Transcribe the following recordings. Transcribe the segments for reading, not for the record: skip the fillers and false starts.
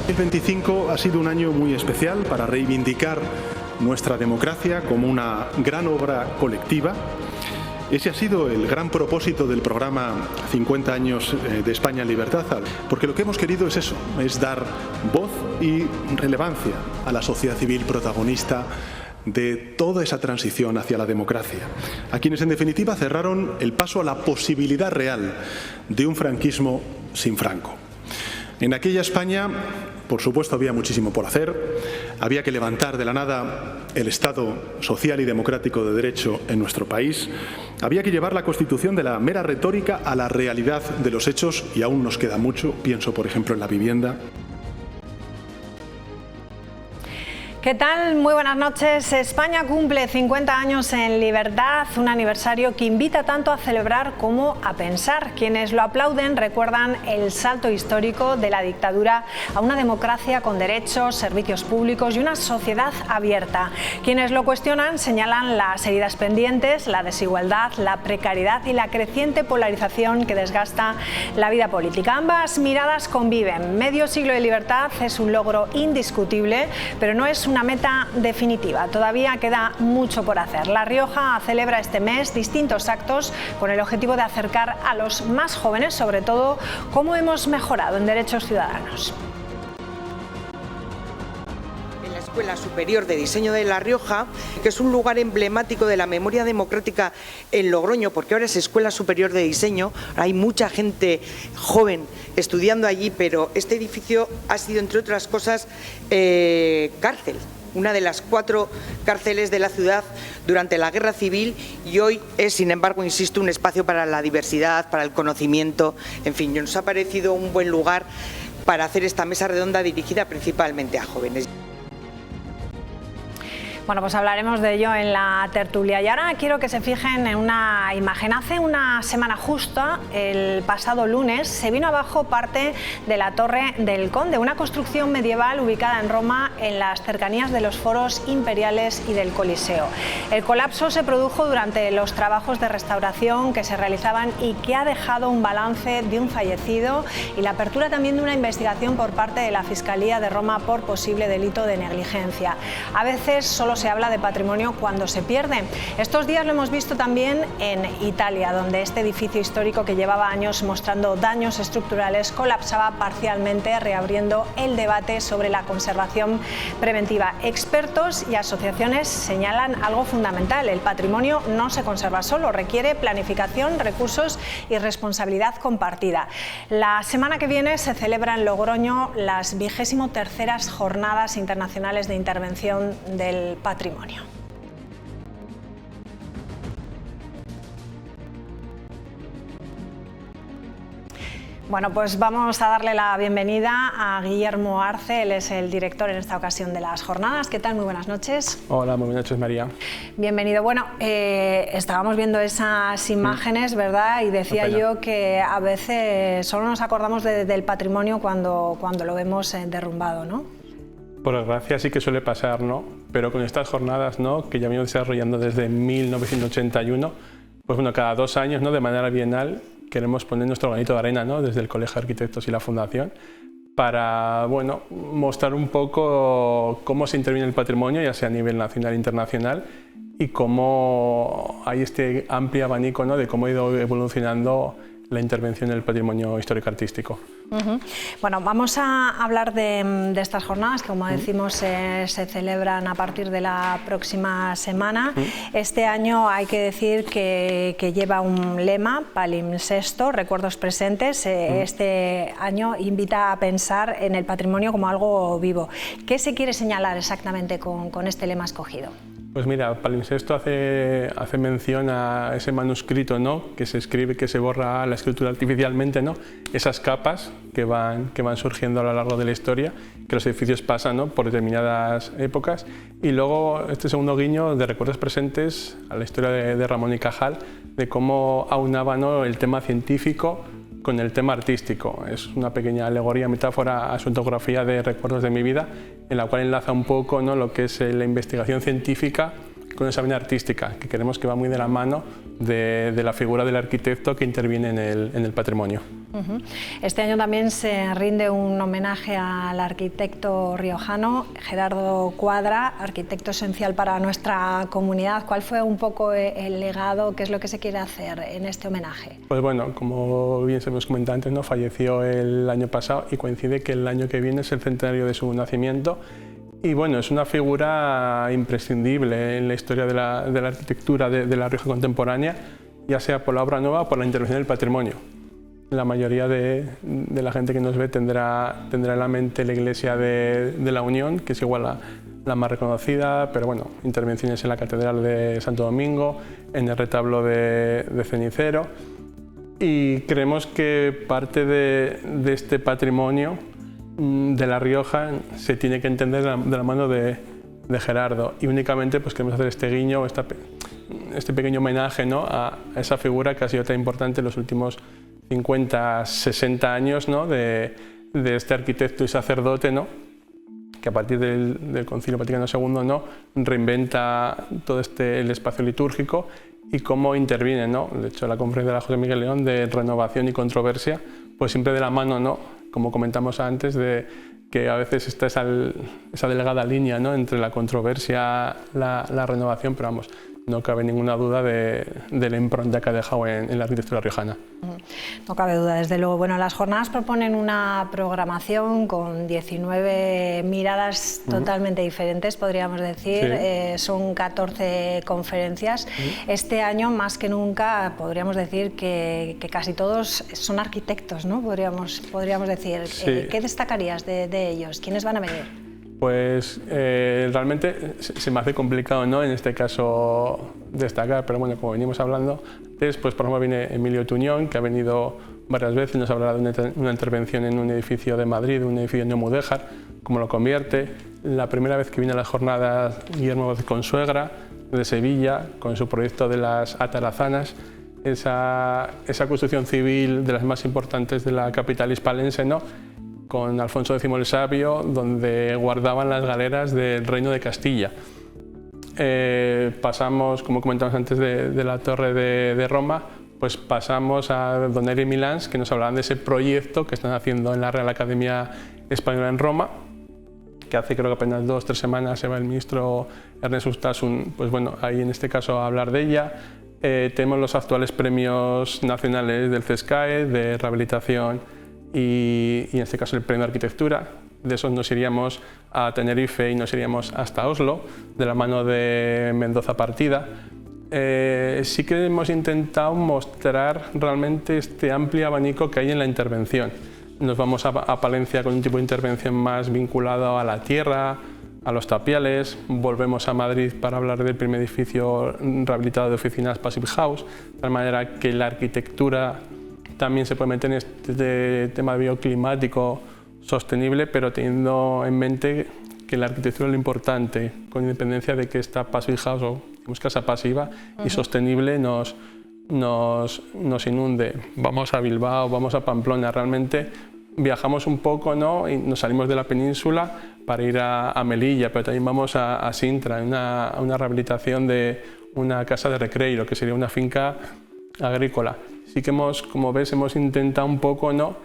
2025 ha sido un año muy especial para reivindicar nuestra democracia como una gran obra colectiva. Ese ha sido el gran propósito del programa 50 años de España en libertad, porque lo que hemos querido es eso, es dar voz y relevancia a la sociedad civil protagonista de toda esa transición hacia la democracia, a quienes en definitiva cerraron el paso a la posibilidad real de un franquismo sin Franco. En aquella España, por supuesto, había muchísimo por hacer. Había que levantar de la nada el Estado social y democrático de derecho en nuestro país. Había que llevar la Constitución de la mera retórica a la realidad de los hechos, y aún nos queda mucho. Pienso, por ejemplo, en la vivienda. ¿Qué tal? Muy buenas noches. España cumple 50 años en libertad, un aniversario que invita tanto a celebrar como a pensar. Quienes lo aplauden recuerdan el salto histórico de la dictadura a una democracia con derechos, servicios públicos y una sociedad abierta. Quienes lo cuestionan señalan las heridas pendientes, la desigualdad, la precariedad y la creciente polarización que desgasta la vida política. Ambas miradas conviven. Medio siglo de libertad es un logro indiscutible, pero no es una meta definitiva. Todavía queda mucho por hacer. La Rioja celebra este mes distintos actos con el objetivo de acercar a los más jóvenes, sobre todo, cómo hemos mejorado en derechos ciudadanos. En la Escuela Superior de Diseño de La Rioja, que es un lugar emblemático de la memoria democrática en Logroño, porque ahora es Escuela Superior de Diseño, hay mucha gente joven estudiando allí, pero este edificio ha sido, entre otras cosas, cárcel, una de las 4 cárceles de la ciudad durante la Guerra Civil, y hoy es, sin embargo, insisto, un espacio para la diversidad, para el conocimiento. En fin, nos ha parecido un buen lugar para hacer esta mesa redonda dirigida principalmente a jóvenes. Bueno, pues hablaremos de ello en la tertulia. Y ahora quiero que se fijen en una imagen. Hace una semana justa, el pasado lunes, se vino abajo parte de la Torre del Conde, una construcción medieval ubicada en Roma, en las cercanías de los foros imperiales y del Coliseo. El colapso se produjo durante los trabajos de restauración que se realizaban y que ha dejado un balance de un fallecido y la apertura también de una investigación por parte de la Fiscalía de Roma por posible delito de negligencia. A veces solo se habla de patrimonio cuando se pierde. Estos días lo hemos visto también en Italia, donde este edificio histórico que llevaba años mostrando daños estructurales colapsaba parcialmente, reabriendo el debate sobre la conservación preventiva. Expertos y asociaciones señalan algo fundamental: el patrimonio no se conserva solo, requiere planificación, recursos y responsabilidad compartida. La semana que viene se celebran en Logroño las 23ª Jornadas Internacionales de Intervención del Patrimonio. Bueno, pues vamos a darle la bienvenida a Guillermo Arce. Él es el director en esta ocasión de las jornadas. ¿Qué tal? Muy buenas noches. Hola, muy buenas noches, María. Bienvenido. Bueno, estábamos viendo esas imágenes, ¿verdad? Y decía yo que a veces solo nos acordamos del patrimonio cuando lo vemos derrumbado, ¿no? Por desgracia sí que suele pasar, ¿no? Pero con estas jornadas, ¿no?, que ya venimos desarrollando desde 1981, pues bueno, cada 2 años, ¿no?, de manera bienal, queremos poner nuestro granito de arena, ¿no?, desde el Colegio de Arquitectos y la Fundación, para, bueno, mostrar un poco cómo se interviene el patrimonio, ya sea a nivel nacional e internacional, y cómo hay este amplio abanico, ¿no?, de cómo ha ido evolucionando la intervención en el patrimonio histórico-artístico. Bueno, vamos a hablar de estas jornadas que, como decimos, se celebran a partir de la próxima semana. Este año hay que decir que lleva un lema, palimpsesto, recuerdos presentes. Este año invita a pensar en el patrimonio como algo vivo. ¿Qué se quiere señalar exactamente con este lema escogido? Pues mira, palimpsesto hace mención a ese manuscrito, ¿no?, que se escribe, que se borra la escritura artificialmente, ¿no?, esas capas que van surgiendo a lo largo de la historia, que los edificios pasan, ¿no?, por determinadas épocas, y luego este segundo guiño de recuerdos presentes a la historia de Ramón y Cajal, de cómo aunaba, ¿no?, el tema científico con el tema artístico. Es una pequeña alegoría, metáfora a su autografía de Recuerdos de mi vida, en la cual enlaza un poco, ¿no?, lo que es la investigación científica con esa vena artística, que creemos que va muy de la mano de la figura del arquitecto que interviene en el patrimonio. Este año también se rinde un homenaje al arquitecto riojano Gerardo Cuadra, arquitecto esencial para nuestra comunidad. ¿Cuál fue un poco el legado? ¿Qué es lo que se quiere hacer en este homenaje? Pues bueno, como bien se nos comentaba antes, ¿no? Falleció el año pasado y coincide que el año que viene es el centenario de su nacimiento. Y bueno, es una figura imprescindible en la historia de la arquitectura de La Rioja contemporánea, ya sea por la obra nueva o por la intervención del patrimonio. La mayoría de la gente que nos ve tendrá en la mente la iglesia de la Unión, que es igual a la más reconocida, pero bueno, intervenciones en la Catedral de Santo Domingo, en el retablo de Cenicero, y creemos que parte de este patrimonio de La Rioja se tiene que entender de la mano de Gerardo, y únicamente pues queremos hacer este guiño, este pequeño homenaje, ¿no? a esa figura que ha sido tan importante en los últimos 50, 60 años, ¿no? de este arquitecto y sacerdote, ¿no? que a partir del Concilio Vaticano II, ¿no? reinventa todo el espacio litúrgico y cómo interviene, ¿no? De hecho, la conferencia de José Miguel León de renovación y controversia, pues siempre de la mano, ¿no? como comentamos antes, de que a veces está esa delgada línea, ¿no? entre la controversia, la renovación, pero vamos, no cabe ninguna duda de la impronta que ha dejado en la arquitectura riojana. No cabe duda, desde luego. Bueno, las jornadas proponen una programación con 19 miradas totalmente diferentes, podríamos decir. Sí. Son 14 conferencias. Este año, más que nunca, podríamos decir que casi todos son arquitectos, ¿no? Podríamos decir. Sí. ¿Qué destacarías de ellos? ¿Quiénes van a venir? Pues realmente se me hace complicado, ¿no? en este caso destacar, pero bueno, como venimos hablando antes, pues por ejemplo viene Emilio Tuñón, que ha venido varias veces, nos hablará de una intervención en un edificio de Madrid, un edificio en Neomudéjar, cómo lo convierte. La primera vez que viene a las jornadas Guillermo Vázquez Consuegra, de Sevilla, con su proyecto de las atarazanas, esa construcción civil de las más importantes de la capital hispalense, ¿no? con Alfonso X el Sabio, donde guardaban las galeras del Reino de Castilla. Pasamos, como comentamos antes, de la Torre de Roma, pues pasamos a Donelli y Milans, que nos hablaban de ese proyecto que están haciendo en la Real Academia Española en Roma, que hace creo que apenas 2 o 3 semanas se va el ministro Ernest Urtasun, pues bueno, ahí en este caso a hablar de ella. Tenemos los actuales premios nacionales del CESCAE, de rehabilitación, y en este caso el premio de arquitectura. De esos nos iríamos a Tenerife y nos iríamos hasta Oslo, de la mano de Mendoza Partida. Sí que hemos intentado mostrar realmente este amplio abanico que hay en la intervención. Nos vamos a Palencia con un tipo de intervención más vinculado a la tierra, a los tapiales. Volvemos a Madrid para hablar del primer edificio rehabilitado de oficinas Passive House, de tal manera que la arquitectura también se puede meter en este tema bioclimático sostenible, pero teniendo en mente que la arquitectura es lo importante, con independencia de que esta passive house o digamos, casa pasiva y sostenible nos inunde. Vamos a Bilbao, vamos a Pamplona, realmente viajamos un poco, ¿no? y nos salimos de la península para ir a Melilla, pero también vamos a Sintra, a una rehabilitación de una casa de recreo, que sería una finca agrícola. Sí que como ves, hemos intentado un poco, ¿no?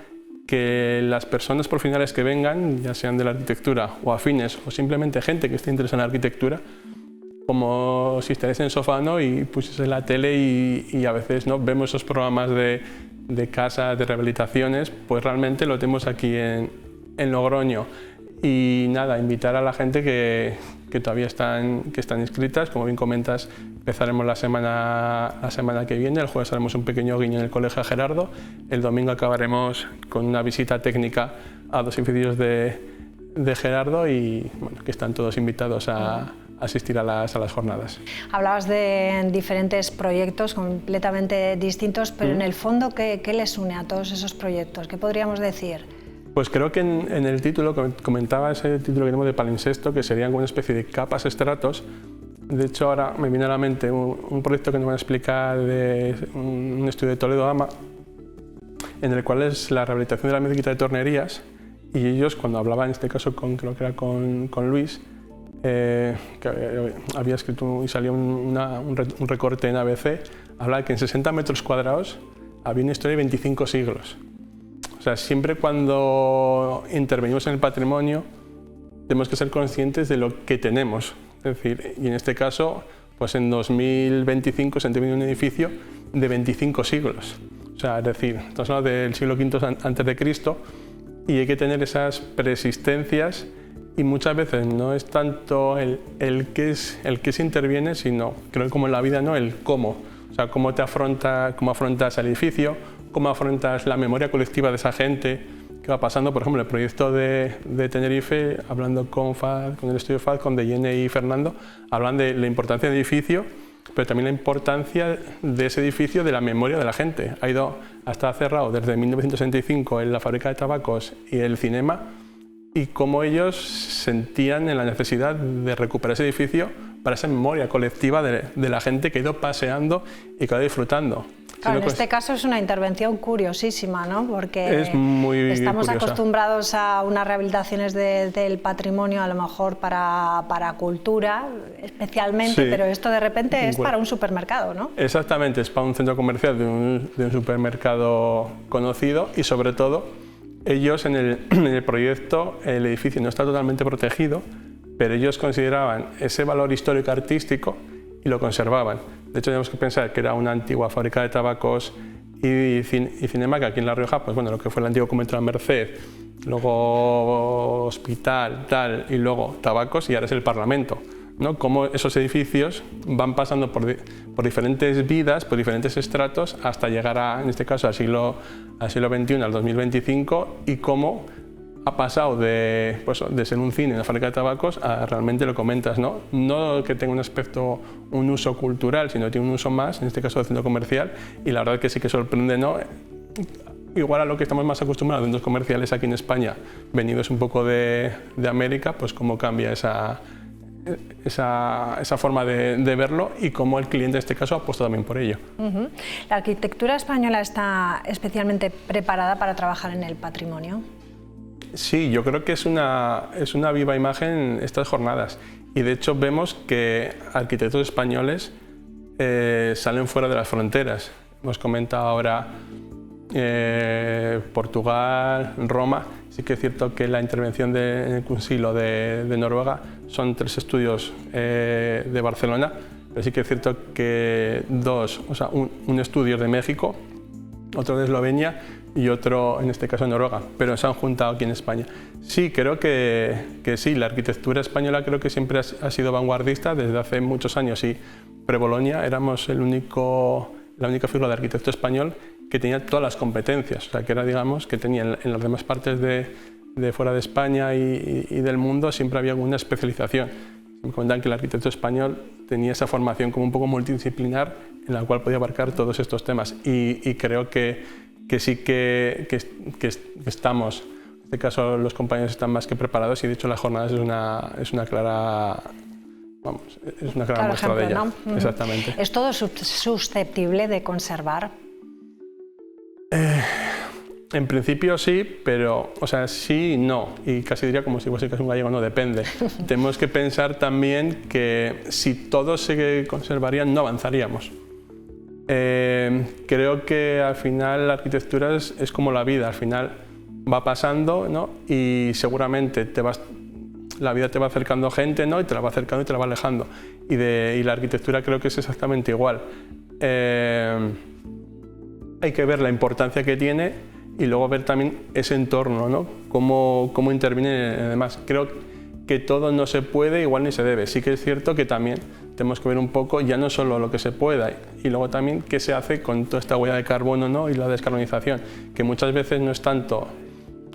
que las personas profesionales que vengan, ya sean de la arquitectura o afines, o simplemente gente que esté interesada en la arquitectura, como si estaréis en el sofá, ¿no? y pusieses la tele y a veces, ¿no? vemos esos programas de casas, de rehabilitaciones, pues realmente lo tenemos aquí en Logroño. Y nada, invitar a la gente que todavía están inscritas. Como bien comentas, empezaremos la semana que viene. El jueves haremos un pequeño guiño en el Colegio Gerardo. El domingo acabaremos con una visita técnica a 2 edificios de Gerardo y bueno, que están todos invitados a asistir a las jornadas. Hablabas de diferentes proyectos completamente distintos, pero en el fondo, ¿qué les une a todos esos proyectos? ¿Qué podríamos decir? Pues creo que en el título, comentaba ese título que tenemos de palincesto, que serían una especie de capas estratos. De hecho, ahora me viene a la mente un proyecto que nos van a explicar de un estudio de Toledo AMA, en el cual es la rehabilitación de la mezquita de Tornerías, y ellos, cuando hablaban en este caso creo que era con Luis, que había escrito y salió un recorte en ABC, hablaba que en 60 metros cuadrados había una historia de 25 siglos. sea, siempre cuando intervenimos en el patrimonio tenemos que ser conscientes de lo que tenemos. Es decir, y en este caso, pues en 2025 se ha intervenido un edificio de 25 siglos. O sea, es decir, estamos hablando del siglo V antes de Cristo y hay que tener esas persistencias y muchas veces no es tanto el qué se interviene, sino, creo que como en la vida, ¿no? El cómo. O sea, cómo afrontas el edificio, cómo afrontas la memoria colectiva de esa gente que va pasando. Por ejemplo, el proyecto de Tenerife, hablando con el estudio FAD, con Deyene y Fernando, hablan de la importancia del edificio, pero también la importancia de ese edificio, de la memoria de la gente. Hasta cerrado desde 1965 en la fábrica de tabacos y el cinema, y cómo ellos sentían en la necesidad de recuperar ese edificio para esa memoria colectiva de la gente que ha ido paseando y que ha ido disfrutando. Claro, en este caso es una intervención curiosísima, ¿no? Porque es muy estamos curiosa. Acostumbrados a unas rehabilitaciones del patrimonio, a lo mejor para cultura especialmente, sí, pero esto de repente es para un supermercado, ¿no? Exactamente, es para un centro comercial de un supermercado conocido, y sobre todo ellos en el proyecto, el edificio no está totalmente protegido, pero ellos consideraban ese valor histórico artístico y lo conservaban. De hecho, tenemos que pensar que era una antigua fábrica de tabacos y cinema, que aquí en La Rioja, pues bueno, lo que fue el antiguo convento de la Merced, luego hospital, tal, y luego tabacos, y ahora es el Parlamento, ¿no? Cómo esos edificios van pasando por diferentes vidas, por diferentes estratos, hasta llegar en este caso, al siglo XXI, al 2025, y cómo ha pasado de ser un cine, una fábrica de tabacos, a realmente lo comentas, ¿no? No que tenga un uso cultural, sino que tiene un uso más, en este caso de centro comercial, y la verdad que sí que sorprende, ¿no? Igual a lo que estamos más acostumbrados en centros comerciales aquí en España, venidos un poco de América, pues cómo cambia esa forma de verlo, y cómo el cliente en este caso ha puesto también por ello. ¿La arquitectura española está especialmente preparada para trabajar en el patrimonio? Sí, yo creo que es una viva imagen estas jornadas, y de hecho vemos que arquitectos españoles salen fuera de las fronteras. Hemos comentado ahora Portugal, Roma. Sí que es cierto que la intervención en el Consilo de Noruega son 3 estudios de Barcelona, pero sí que es cierto que un estudio de México, otro de Eslovenia y otro, en este caso, Noruega, pero se han juntado aquí en España. Sí, creo que sí, la arquitectura española creo que siempre ha sido vanguardista desde hace muchos años, y pre-Bolonia éramos la única figura de arquitecto español que tenía todas las competencias, o sea, que era, digamos, que tenía en las demás partes de fuera de España y del mundo siempre había alguna especialización. Me comentan que el arquitecto español tenía esa formación como un poco multidisciplinar, en la cual podía abarcar todos estos temas, y creo que sí que estamos, en este caso los compañeros están más que preparados, y de hecho las jornadas es una clara muestra de ello, ¿no? Exactamente. ¿Es todo susceptible de conservar? En principio sí, pero, o sea, sí y no, y casi diría como si fuese un gallego, no, depende. Tenemos que pensar también que si todo se conservaría no avanzaríamos. Creo que al final la arquitectura es como la vida, al final va pasando, ¿no? Y seguramente la vida te va acercando gente, ¿no? Y te la va acercando y te la va alejando, y la arquitectura creo que es exactamente igual. Hay que ver la importancia que tiene y luego ver también ese entorno, ¿no? Cómo interviene. Además, creo que todo no se puede, igual ni se debe. Sí que es cierto que también tenemos que ver un poco ya no solo lo que se pueda, y luego también qué se hace con toda esta huella de carbono, ¿no? Y la descarbonización, que muchas veces no es tanto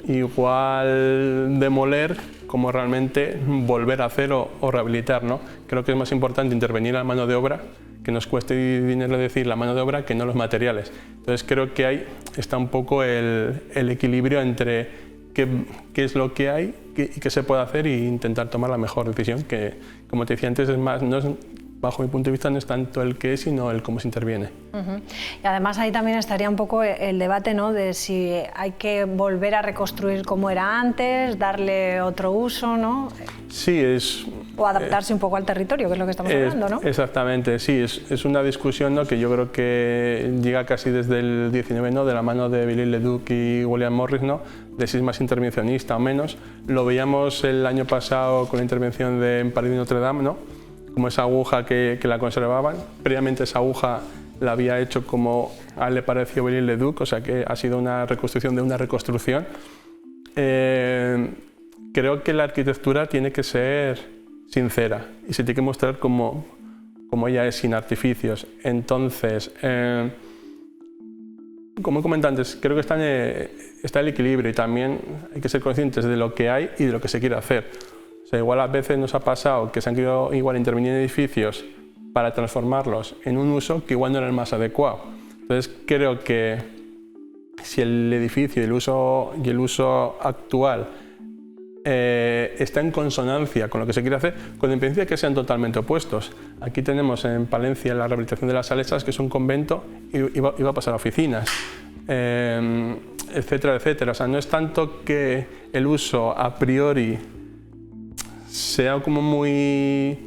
igual demoler como realmente volver a hacer o rehabilitar, ¿no? Creo que es más importante intervenir a la mano de obra, que nos cueste dinero decir la mano de obra, que no los materiales. Entonces creo que ahí está un poco el equilibrio entre qué es lo que hay y qué se puede hacer, e intentar tomar la mejor decisión, que, como te decía antes, bajo mi punto de vista no es tanto el qué, sino el cómo se interviene. Y además ahí también estaría un poco el debate, ¿no? De si hay que volver a reconstruir como era antes, darle otro uso, ¿no? Sí, O adaptarse un poco al territorio, que es lo que estamos hablando, ¿no? Exactamente, sí, es una discusión, ¿no?, que yo creo que llega casi desde el 19, ¿no?, de la mano de Billy LeDuc y William Morris, ¿no?, de si es más intervencionista o menos. Lo veíamos el año pasado con la intervención en París de Notre Dame, ¿no?, como esa aguja que la conservaban. Previamente esa aguja la había hecho como a él le pareció Billy LeDuc, o sea que ha sido una reconstrucción de una reconstrucción. Creo que la arquitectura tiene que ser sincera y se tiene que mostrar como ella es, sin artificios. Entonces, como he comentado antes, creo que está el equilibrio y también hay que ser conscientes de lo que hay y de lo que se quiere hacer. O sea, igual a veces nos ha pasado que se han querido intervenir en edificios para transformarlos en un uso que igual no era el más adecuado. Entonces, creo que si el edificio y el uso actual está en consonancia con lo que se quiere hacer, con independencia de que sean totalmente opuestos. Aquí tenemos en Palencia la rehabilitación de las Salesas, que es un convento, y va a pasar a oficinas, etcétera, etcétera. O sea, no es tanto que el uso a priori sea como muy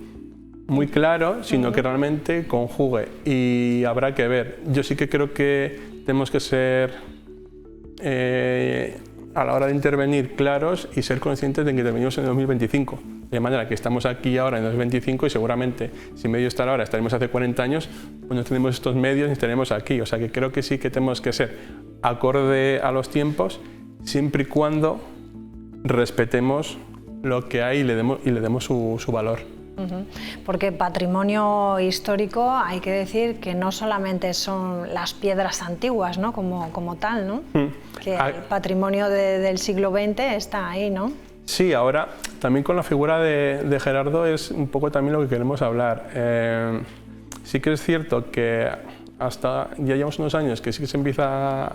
claro, sino que realmente conjugue, y habrá que ver. Yo sí que creo que tenemos que ser a la hora de intervenir claros y ser conscientes de que intervenimos en 2025. De manera que estamos aquí ahora en 2025 y seguramente si medio estar ahora estaremos hace 40 años, pues no tenemos estos medios ni estaremos aquí. O sea que creo que sí que tenemos que ser acorde a los tiempos, siempre y cuando respetemos lo que hay y le demos su valor. Porque patrimonio histórico, hay que decir que no solamente son las piedras antiguas, ¿no?, como tal, ¿no? Que el patrimonio del siglo XX está ahí, ¿no? Sí, ahora también con la figura de Gerardo es un poco también lo que queremos hablar. Sí que es cierto que ya llevamos unos años que sí que se empieza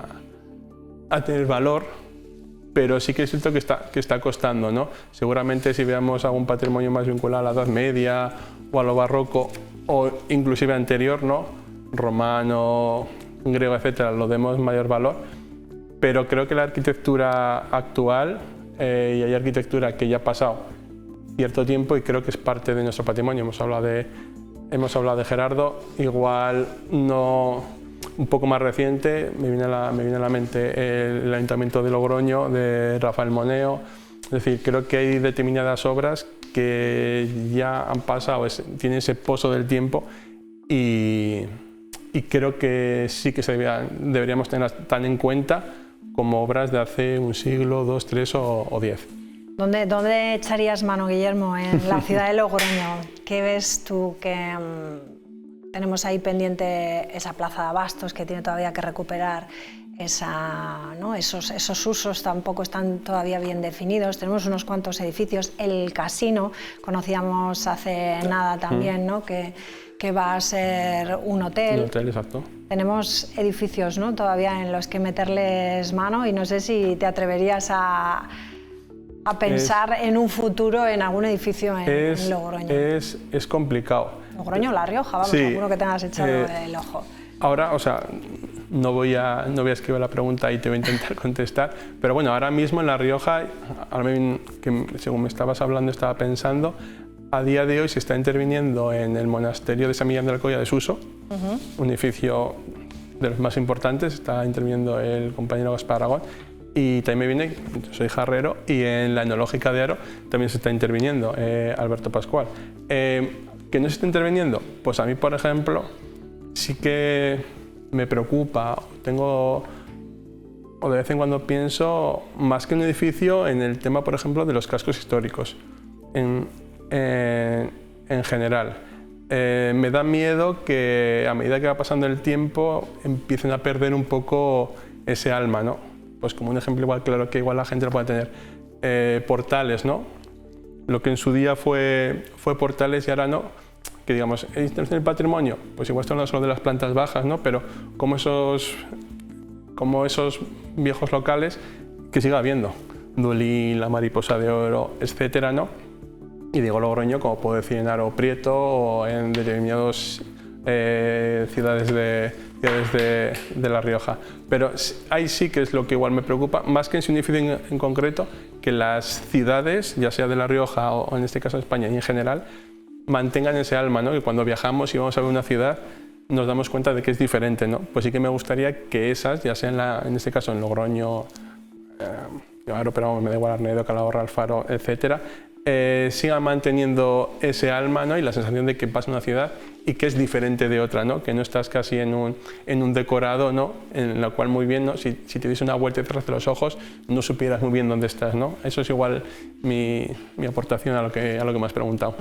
a tener valor, pero sí que es cierto que está costando, ¿no? Seguramente si veamos algún patrimonio más vinculado a la Edad Media o a lo barroco, o inclusive anterior, ¿no?, romano, griego, etcétera, lo demos mayor valor. Pero creo que la arquitectura actual, y hay arquitectura que ya ha pasado cierto tiempo y creo que es parte de nuestro patrimonio. Hemos hablado de Gerardo, igual no, un poco más reciente, me viene a la mente el Ayuntamiento de Logroño, de Rafael Moneo. Es decir, creo que hay determinadas obras que ya han pasado, tienen ese pozo del tiempo y creo que sí que deberíamos tenerlas tan en cuenta como obras de hace un siglo, 2, 3 o 10. ¿Dónde echarías mano, Guillermo? En la ciudad de Logroño. ¿Qué ves tú que tenemos ahí pendiente? Esa plaza de abastos que tiene todavía que recuperar, ¿no?, esos usos tampoco están todavía bien definidos. Tenemos unos cuantos edificios. El casino, conocíamos hace nada también, ¿no?, que va a ser un hotel. Un hotel, exacto. Tenemos edificios, ¿no?, todavía en los que meterles mano, y no sé si te atreverías a pensar en un futuro en algún edificio en Logroño. Es complicado. Logroño o La Rioja, vamos, sí, alguno que tengas echado el ojo. Ahora, o sea, no voy a escribir la pregunta y te voy a intentar contestar, pero bueno, ahora mismo en La Rioja, según me estabas hablando, estaba pensando, a día de hoy se está interviniendo en el monasterio de San Millán de la Colla de Suso, un edificio de los más importantes, está interviniendo el compañero Gaspar Aragón, y también me viene, soy jarrero, y en la Enológica de Aro también se está interviniendo Alberto Pascual. ¿Que no se está interviniendo? Pues a mí, por ejemplo, sí que me preocupa, o de vez en cuando pienso, más que un edificio, en el tema, por ejemplo, de los cascos históricos, en general. Me da miedo que a medida que va pasando el tiempo empiecen a perder un poco ese alma, ¿no? Pues como un ejemplo igual claro que igual la gente lo puede tener, Portales, ¿no? Lo que en su día fue Portales y ahora no, que digamos, en el patrimonio, pues igual esto no es solo de las plantas bajas, ¿no? Pero como esos viejos locales que siga habiendo, Dulín, la Mariposa de Oro, etcétera, ¿no? Y digo Logroño, como puedo decir en Aro Prieto o en determinados ciudades de La Rioja. Pero ahí sí que es lo que igual me preocupa, más que en su edificio en concreto, que las ciudades, ya sea de La Rioja o en este caso España y en general, mantengan ese alma, ¿no? Que cuando viajamos y vamos a ver una ciudad nos damos cuenta de que es diferente, ¿no? Pues sí que me gustaría que esas, ya sea en este caso en Logroño, claro, pero me da igual Arnedo, Calahorra, Alfaro, etcétera, sigan manteniendo ese alma, ¿no? Y la sensación de que vas a una ciudad y que es diferente de otra, ¿no? Que no estás casi en un decorado, ¿no? En la cual muy bien, ¿no? Si te diese una vuelta y cerraste los ojos, no supieras muy bien dónde estás, ¿no? Eso es igual mi aportación a lo que me has preguntado.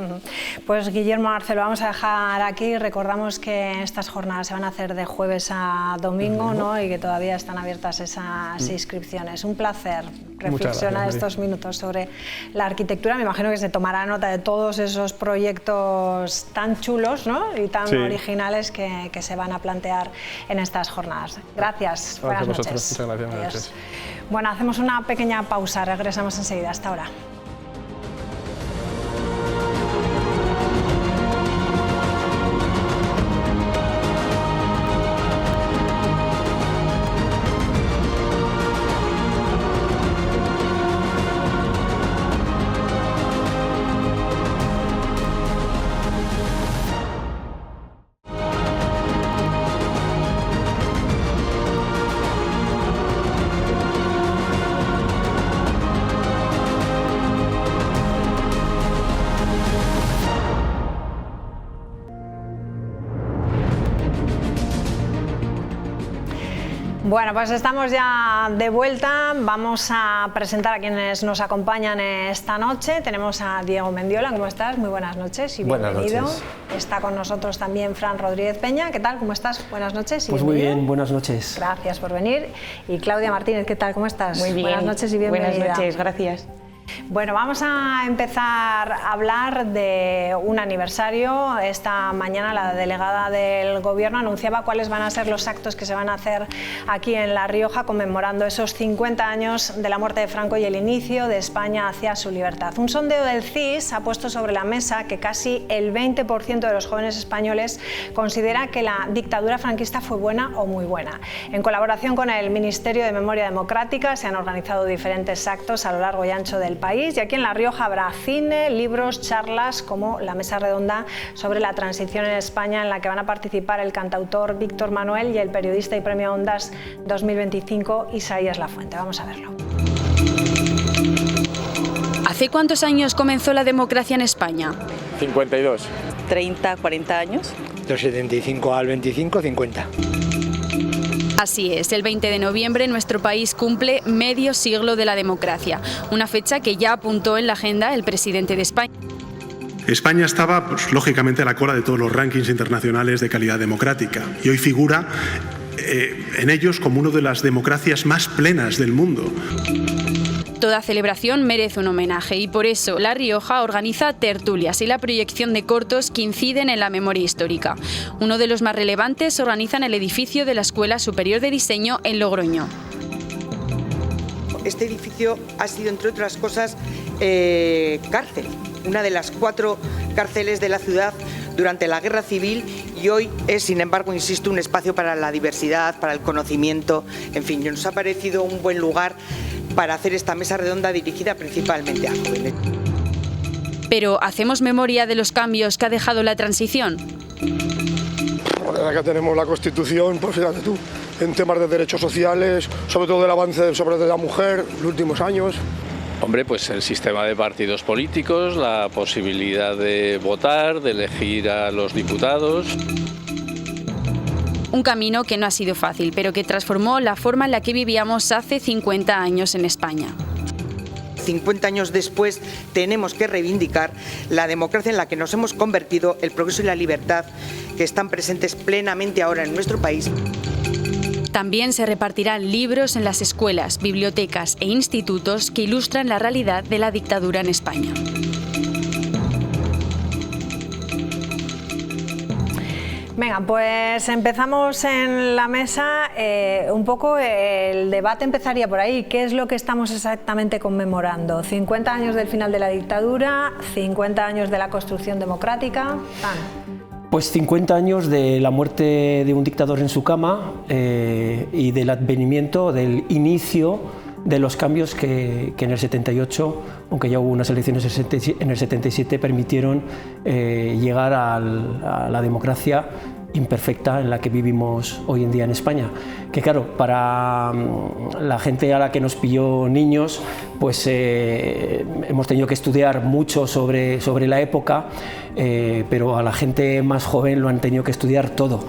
Pues Guillermo Arce, lo vamos a dejar aquí. Recordamos que estas jornadas se van a hacer de jueves a domingo, ¿no? Y que todavía están abiertas esas inscripciones. Un placer reflexionar estos minutos sobre la arquitectura. Me imagino que se tomará nota de todos esos proyectos tan chulos, ¿no? Y tan originales que se van a plantear en estas jornadas. Gracias. Buenas noches. Muchas gracias. Buenas noches. Bueno, hacemos una pequeña pausa. Regresamos enseguida. Hasta ahora. Bueno, pues estamos ya de vuelta. Vamos a presentar a quienes nos acompañan esta noche. Tenemos a Diego Mendiola. ¿Cómo estás? Muy buenas noches y bienvenido. Buenas noches. Está con nosotros también Fran Rodríguez Peña. ¿Qué tal? ¿Cómo estás? Buenas noches y pues bienvenido. Muy bien, buenas noches. Gracias por venir. Y Claudia Martínez, ¿qué tal? ¿Cómo estás? Muy bien. Buenas noches y bienvenida. Buenas noches, gracias. Bueno, vamos a empezar a hablar de un aniversario. Esta mañana la delegada del Gobierno anunciaba cuáles van a ser los actos que se van a hacer aquí en La Rioja conmemorando esos 50 años de la muerte de Franco y el inicio de España hacia su libertad. Un sondeo del CIS ha puesto sobre la mesa que casi el 20% de los jóvenes españoles considera que la dictadura franquista fue buena o muy buena. En colaboración con el Ministerio de Memoria Democrática se han organizado diferentes actos a lo largo y ancho del país, y aquí en La Rioja habrá cine, libros, charlas como la mesa redonda sobre la transición en España, en la que van a participar el cantautor Víctor Manuel y el periodista y premio Ondas 2025 Isaías Lafuente. Vamos a verlo. ¿Hace cuántos años comenzó la democracia en España? 52. 30, 40 años. Del 75 al 25, 50. Así es, el 20 de noviembre nuestro país cumple medio siglo de la democracia, una fecha que ya apuntó en la agenda el presidente de España. España estaba, pues, lógicamente, a la cola de todos los rankings internacionales de calidad democrática y hoy figura en ellos como una de las democracias más plenas del mundo. Toda celebración merece un homenaje y por eso La Rioja organiza tertulias y la proyección de cortos que inciden en la memoria histórica. Uno de los más relevantes se organiza en el edificio de la Escuela Superior de Diseño en Logroño. Este edificio ha sido, entre otras cosas, cárcel, una de las 4 cárceles de la ciudad durante la Guerra Civil, y hoy es, sin embargo, insisto, un espacio para la diversidad, para el conocimiento. En fin, nos ha parecido un buen lugar para hacer esta mesa redonda dirigida principalmente a jóvenes. Pero ¿hacemos memoria de los cambios que ha dejado la transición? Bueno, acá tenemos la Constitución, pues fíjate tú, en temas de derechos sociales, sobre todo el avance sobre la mujer en los últimos años. Hombre, pues el sistema de partidos políticos, la posibilidad de votar, de elegir a los diputados. Un camino que no ha sido fácil, pero que transformó la forma en la que vivíamos hace 50 años en España. 50 años después tenemos que reivindicar la democracia en la que nos hemos convertido, el progreso y la libertad que están presentes plenamente ahora en nuestro país. También se repartirán libros en las escuelas, bibliotecas e institutos que ilustran la realidad de la dictadura en España. Venga, pues empezamos en la mesa. Un poco el debate empezaría por ahí. ¿Qué es lo que estamos exactamente conmemorando? 50 años del final de la dictadura, 50 años de la construcción democrática. Pues 50 años de la muerte de un dictador en su cama y del advenimiento, del inicio de los cambios que en el 78, aunque ya hubo unas elecciones en el 77, permitieron llegar a la democracia imperfecta en la que vivimos hoy en día en España. Que claro, para la gente a la que nos pilló niños, pues hemos tenido que estudiar mucho sobre la época, pero a la gente más joven lo han tenido que estudiar todo.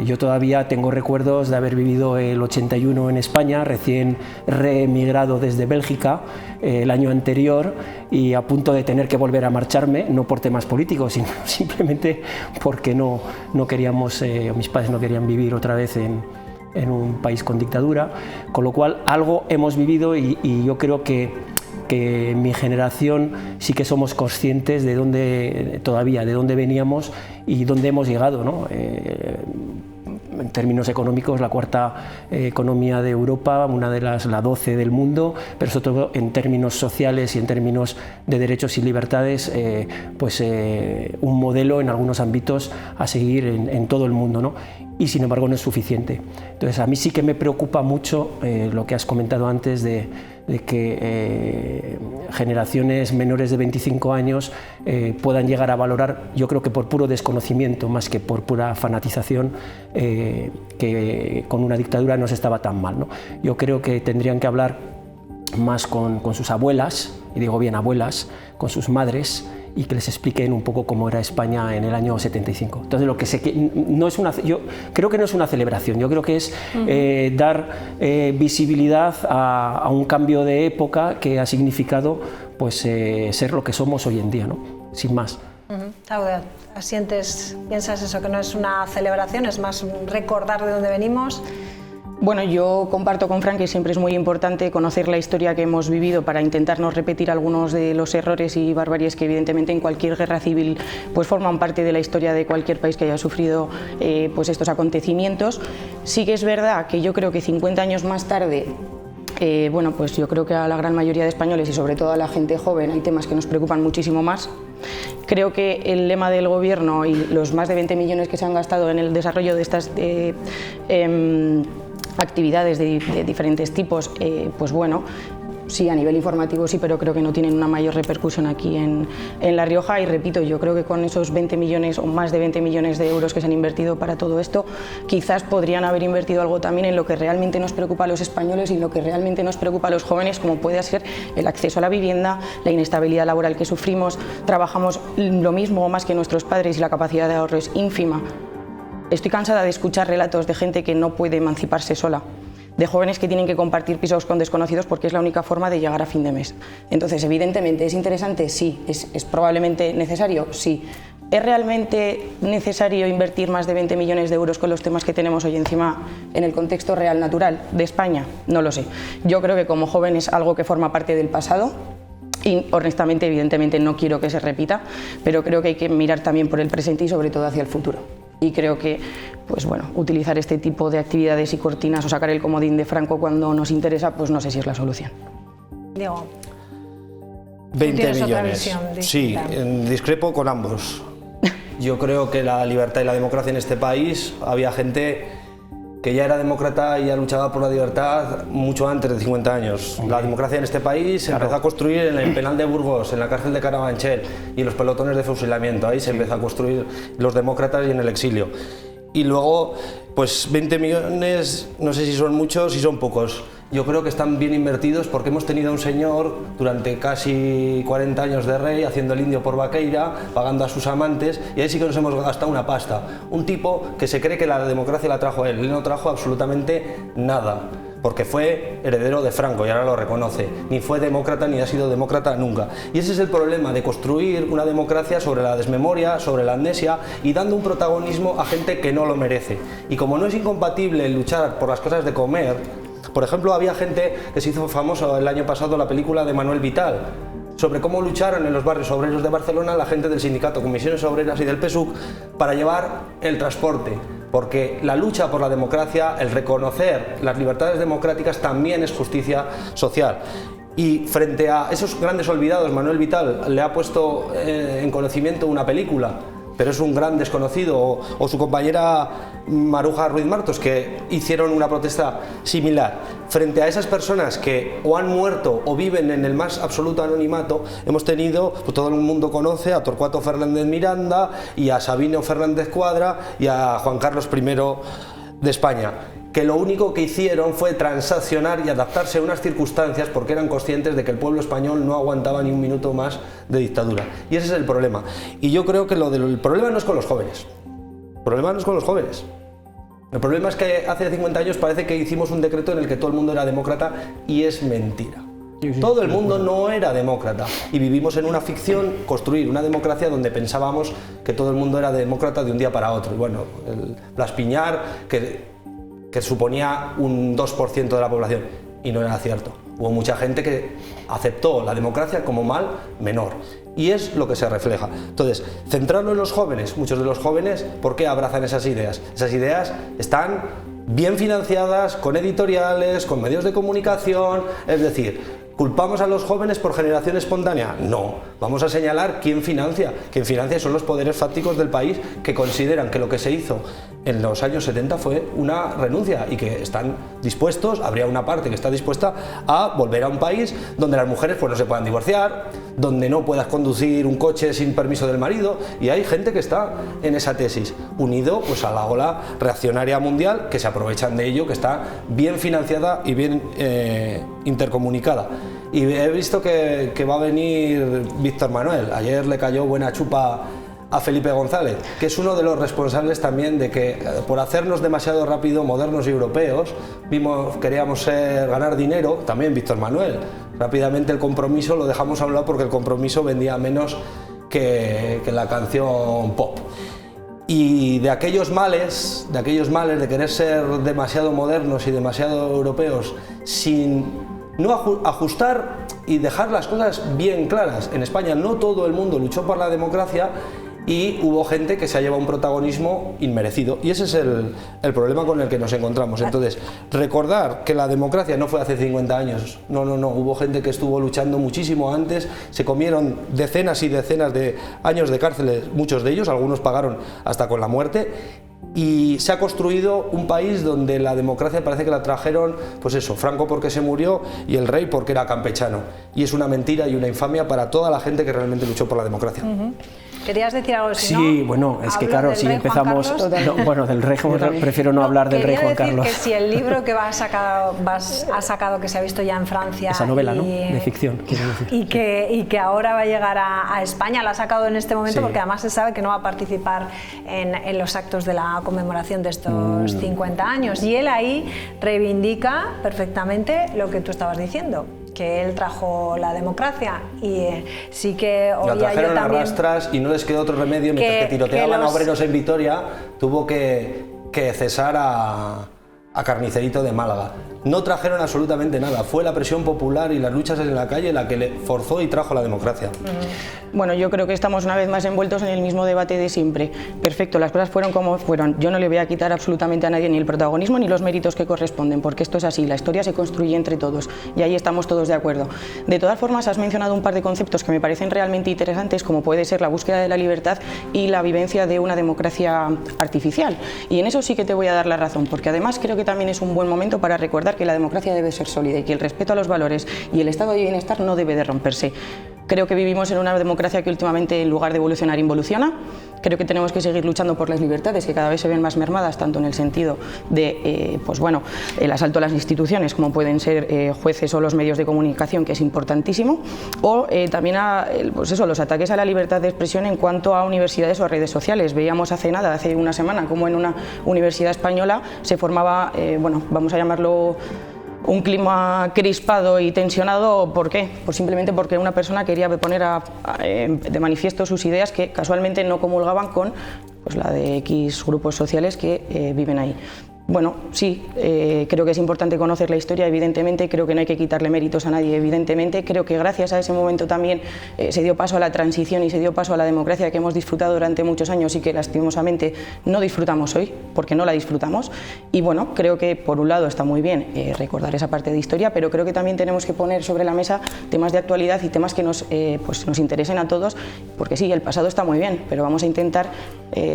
Yo todavía tengo recuerdos de haber vivido el 81 en España, recién reemigrado desde Bélgica el año anterior y a punto de tener que volver a marcharme, no por temas políticos, sino simplemente porque no queríamos, mis padres no querían vivir otra vez en un país con dictadura, con lo cual algo hemos vivido y yo creo que mi generación sí que somos conscientes de dónde veníamos y dónde hemos llegado, ¿no? En términos económicos, la cuarta economía de Europa, la 12 del mundo, pero sobre todo en términos sociales y en términos de derechos y libertades, un modelo en algunos ámbitos a seguir en todo el mundo, ¿no? Y sin embargo no es suficiente. Entonces a mí sí que me preocupa mucho lo que has comentado antes de que generaciones menores de 25 años puedan llegar a valorar, yo creo que por puro desconocimiento más que por pura fanatización, que con una dictadura no se estaba tan mal, ¿no? Yo creo que tendrían que hablar más con sus abuelas, y digo bien abuelas, con sus madres, y que les expliquen un poco cómo era España en el año 75. Entonces, lo que yo creo que no es una celebración, yo creo que es dar visibilidad a un cambio de época que ha significado pues, ser lo que somos hoy en día, ¿no? Sin más. Saude, piensas eso, que no es una celebración, es más recordar de dónde venimos? Bueno, yo comparto con Fran que siempre es muy importante conocer la historia que hemos vivido para intentar no repetir algunos de los errores y barbaries que evidentemente en cualquier guerra civil pues forman parte de la historia de cualquier país que haya sufrido pues estos acontecimientos. Sí que es verdad que yo creo que 50 años más tarde, bueno, pues yo creo que a la gran mayoría de españoles y sobre todo a la gente joven hay temas que nos preocupan muchísimo más. Creo que el lema del gobierno y los más de 20 millones que se han gastado en el desarrollo de estas actividades de diferentes tipos, pues bueno, sí, a nivel informativo sí, pero creo que no tienen una mayor repercusión aquí en La Rioja y repito, yo creo que con esos 20 millones o más de 20 millones de euros que se han invertido para todo esto, quizás podrían haber invertido algo también en lo que realmente nos preocupa a los españoles y lo que realmente nos preocupa a los jóvenes, como puede ser el acceso a la vivienda, la inestabilidad laboral que sufrimos, trabajamos lo mismo o más que nuestros padres y la capacidad de ahorro es ínfima. Estoy cansada de escuchar relatos de gente que no puede emanciparse sola, de jóvenes que tienen que compartir pisos con desconocidos porque es la única forma de llegar a fin de mes. Entonces, evidentemente, ¿es interesante? Sí. ¿Es probablemente necesario? Sí. ¿Es realmente necesario invertir más de 20 millones de euros con los temas que tenemos hoy encima en el contexto real natural de España? No lo sé. Yo creo que como joven es algo que forma parte del pasado. Y honestamente, evidentemente, no quiero que se repita, pero creo que hay que mirar también por el presente y sobre todo hacia el futuro. Y creo que, pues bueno, utilizar este tipo de actividades y cortinas o sacar el comodín de Franco cuando nos interesa, pues no sé si es la solución. Diego, 20 millones. Sí, discrepo con ambos. Yo creo que la libertad y la democracia en este país, había gente que ya era demócrata y ya luchaba por la libertad mucho antes de 50 años. La democracia en este país se empezó a construir en el penal de Burgos, en la cárcel de Carabanchel y en los pelotones de fusilamiento. Ahí se empezó a construir los demócratas y en el exilio. Y luego, pues 20 millones, no sé si son muchos, si son pocos. Yo creo que están bien invertidos porque hemos tenido a un señor durante casi 40 años de rey haciendo el indio por Vaqueira, pagando a sus amantes, y ahí sí que nos hemos gastado una pasta. Un tipo que se cree que la democracia la trajo él no trajo absolutamente nada, porque fue heredero de Franco y ahora lo reconoce. Ni fue demócrata ni ha sido demócrata nunca. Y ese es el problema de construir una democracia sobre la desmemoria, sobre la amnesia y dando un protagonismo a gente que no lo merece. Y como no es incompatible luchar por las cosas de comer, por ejemplo, había gente que se hizo famoso el año pasado la película de Manuel Vital, sobre cómo lucharon en los barrios obreros de Barcelona la gente del sindicato Comisiones Obreras y del PSUC para llevar el transporte. Porque la lucha por la democracia, el reconocer las libertades democráticas también es justicia social. Y frente a esos grandes olvidados, Manuel Vital le ha puesto en conocimiento una película pero es un gran desconocido, o su compañera Maruja Ruiz Martos, que hicieron una protesta similar. Frente a esas personas que o han muerto o viven en el más absoluto anonimato, hemos tenido, pues todo el mundo conoce a Torcuato Fernández Miranda y a Sabino Fernández Cuadra y a Juan Carlos I de España, que lo único que hicieron fue transaccionar y adaptarse a unas circunstancias porque eran conscientes de que el pueblo español no aguantaba ni un minuto más de dictadura. Y ese es el problema. Y yo creo que el problema no es con los jóvenes. El problema no es con los jóvenes. El problema es que hace 50 años parece que hicimos un decreto en el que todo el mundo era demócrata y es mentira. Todo el mundo no era demócrata y vivimos en una ficción, construir una democracia donde pensábamos que todo el mundo era demócrata de un día para otro. Y bueno, el Blas Piñar, que suponía un 2% de la población, y no era cierto. Hubo mucha gente que aceptó la democracia como mal menor, y es lo que se refleja. Entonces, centrarlo en los jóvenes, muchos de los jóvenes, ¿por qué abrazan esas ideas? Esas ideas están bien financiadas, con editoriales, con medios de comunicación, es decir, ¿culpamos a los jóvenes por generación espontánea? No, vamos a señalar quién financia. Quien financia son los poderes fácticos del país, que consideran que lo que se hizo en los años 70 fue una renuncia y que están dispuestos, habría una parte que está dispuesta a volver a un país donde las mujeres pues no se puedan divorciar, donde no puedas conducir un coche sin permiso del marido, y hay gente que está en esa tesis, unido pues a la ola reaccionaria mundial, que se aprovechan de ello, que está bien financiada y bien intercomunicada. Y he visto que va a venir Víctor Manuel. Ayer le cayó buena chupa a Felipe González, que es uno de los responsables también de que, por hacernos demasiado rápido modernos y europeos, queríamos ganar dinero, también Víctor Manuel. Rápidamente el compromiso lo dejamos a un lado porque el compromiso vendía menos que la canción pop. Y de aquellos males de querer ser demasiado modernos y demasiado europeos sin no ajustar y dejar las cosas bien claras. En España no todo el mundo luchó por la democracia y hubo gente que se ha llevado un protagonismo inmerecido, y ese es el problema con el que nos encontramos. Entonces, recordar que la democracia no fue hace 50 años, no, hubo gente que estuvo luchando muchísimo antes, se comieron decenas y decenas de años de cárcel, muchos de ellos, algunos pagaron hasta con la muerte, y se ha construido un país donde la democracia parece que la trajeron, pues eso, Franco porque se murió y el rey porque era campechano, y es una mentira y una infamia para toda la gente que realmente luchó por la democracia. ¿Querías decir algo? Sí, bueno, es que claro, si empezamos... bueno, del rey, prefiero no hablar del rey Juan Carlos. Que si el libro que ha sacado, que se ha visto ya en Francia... Esa novela, ¿no? De ficción, quiero decir. Y que ahora va a llegar a España, la ha sacado en este momento, porque además se sabe que no va a participar en los actos de la conmemoración de estos 50 años. Y él ahí reivindica perfectamente lo que tú estabas diciendo, que él trajo la democracia, y sí que la trajeron a rastras y no les quedó otro remedio, mientras que tiroteaban a obreros en Vitoria, tuvo que cesar a Carnicerito de Málaga. No trajeron absolutamente nada, fue la presión popular y las luchas en la calle la que le forzó y trajo la democracia. Bueno, yo creo que estamos una vez más envueltos en el mismo debate de siempre. Perfecto, las cosas fueron como fueron. Yo no le voy a quitar absolutamente a nadie ni el protagonismo ni los méritos que corresponden, porque esto es así, la historia se construye entre todos y ahí estamos todos de acuerdo. De todas formas, has mencionado un par de conceptos que me parecen realmente interesantes, como puede ser la búsqueda de la libertad y la vivencia de una democracia artificial. Y en eso sí que te voy a dar la razón, porque además creo que también es un buen momento para recordar que la democracia debe ser sólida y que el respeto a los valores y el estado de bienestar no debe de romperse. Creo que vivimos en una democracia que últimamente, en lugar de evolucionar, involuciona. Creo que tenemos que seguir luchando por las libertades, que cada vez se ven más mermadas, tanto en el sentido de el asalto a las instituciones, como pueden ser jueces o los medios de comunicación, que es importantísimo, o también los ataques a la libertad de expresión en cuanto a universidades o redes sociales. Veíamos hace una semana, como en una universidad española se formaba, vamos a llamarlo, un clima crispado y tensionado. ¿Por qué? Pues simplemente porque una persona quería poner de manifiesto sus ideas, que casualmente no comulgaban con la de X grupos sociales que viven ahí. Bueno, sí, creo que es importante conocer la historia, evidentemente, creo que no hay que quitarle méritos a nadie, evidentemente, creo que gracias a ese momento también se dio paso a la transición y se dio paso a la democracia que hemos disfrutado durante muchos años y que lastimosamente no disfrutamos hoy, porque no la disfrutamos, y bueno, creo que por un lado está muy bien recordar esa parte de historia, pero creo que también tenemos que poner sobre la mesa temas de actualidad y temas que nos interesen a todos, porque sí, el pasado está muy bien, pero vamos a intentar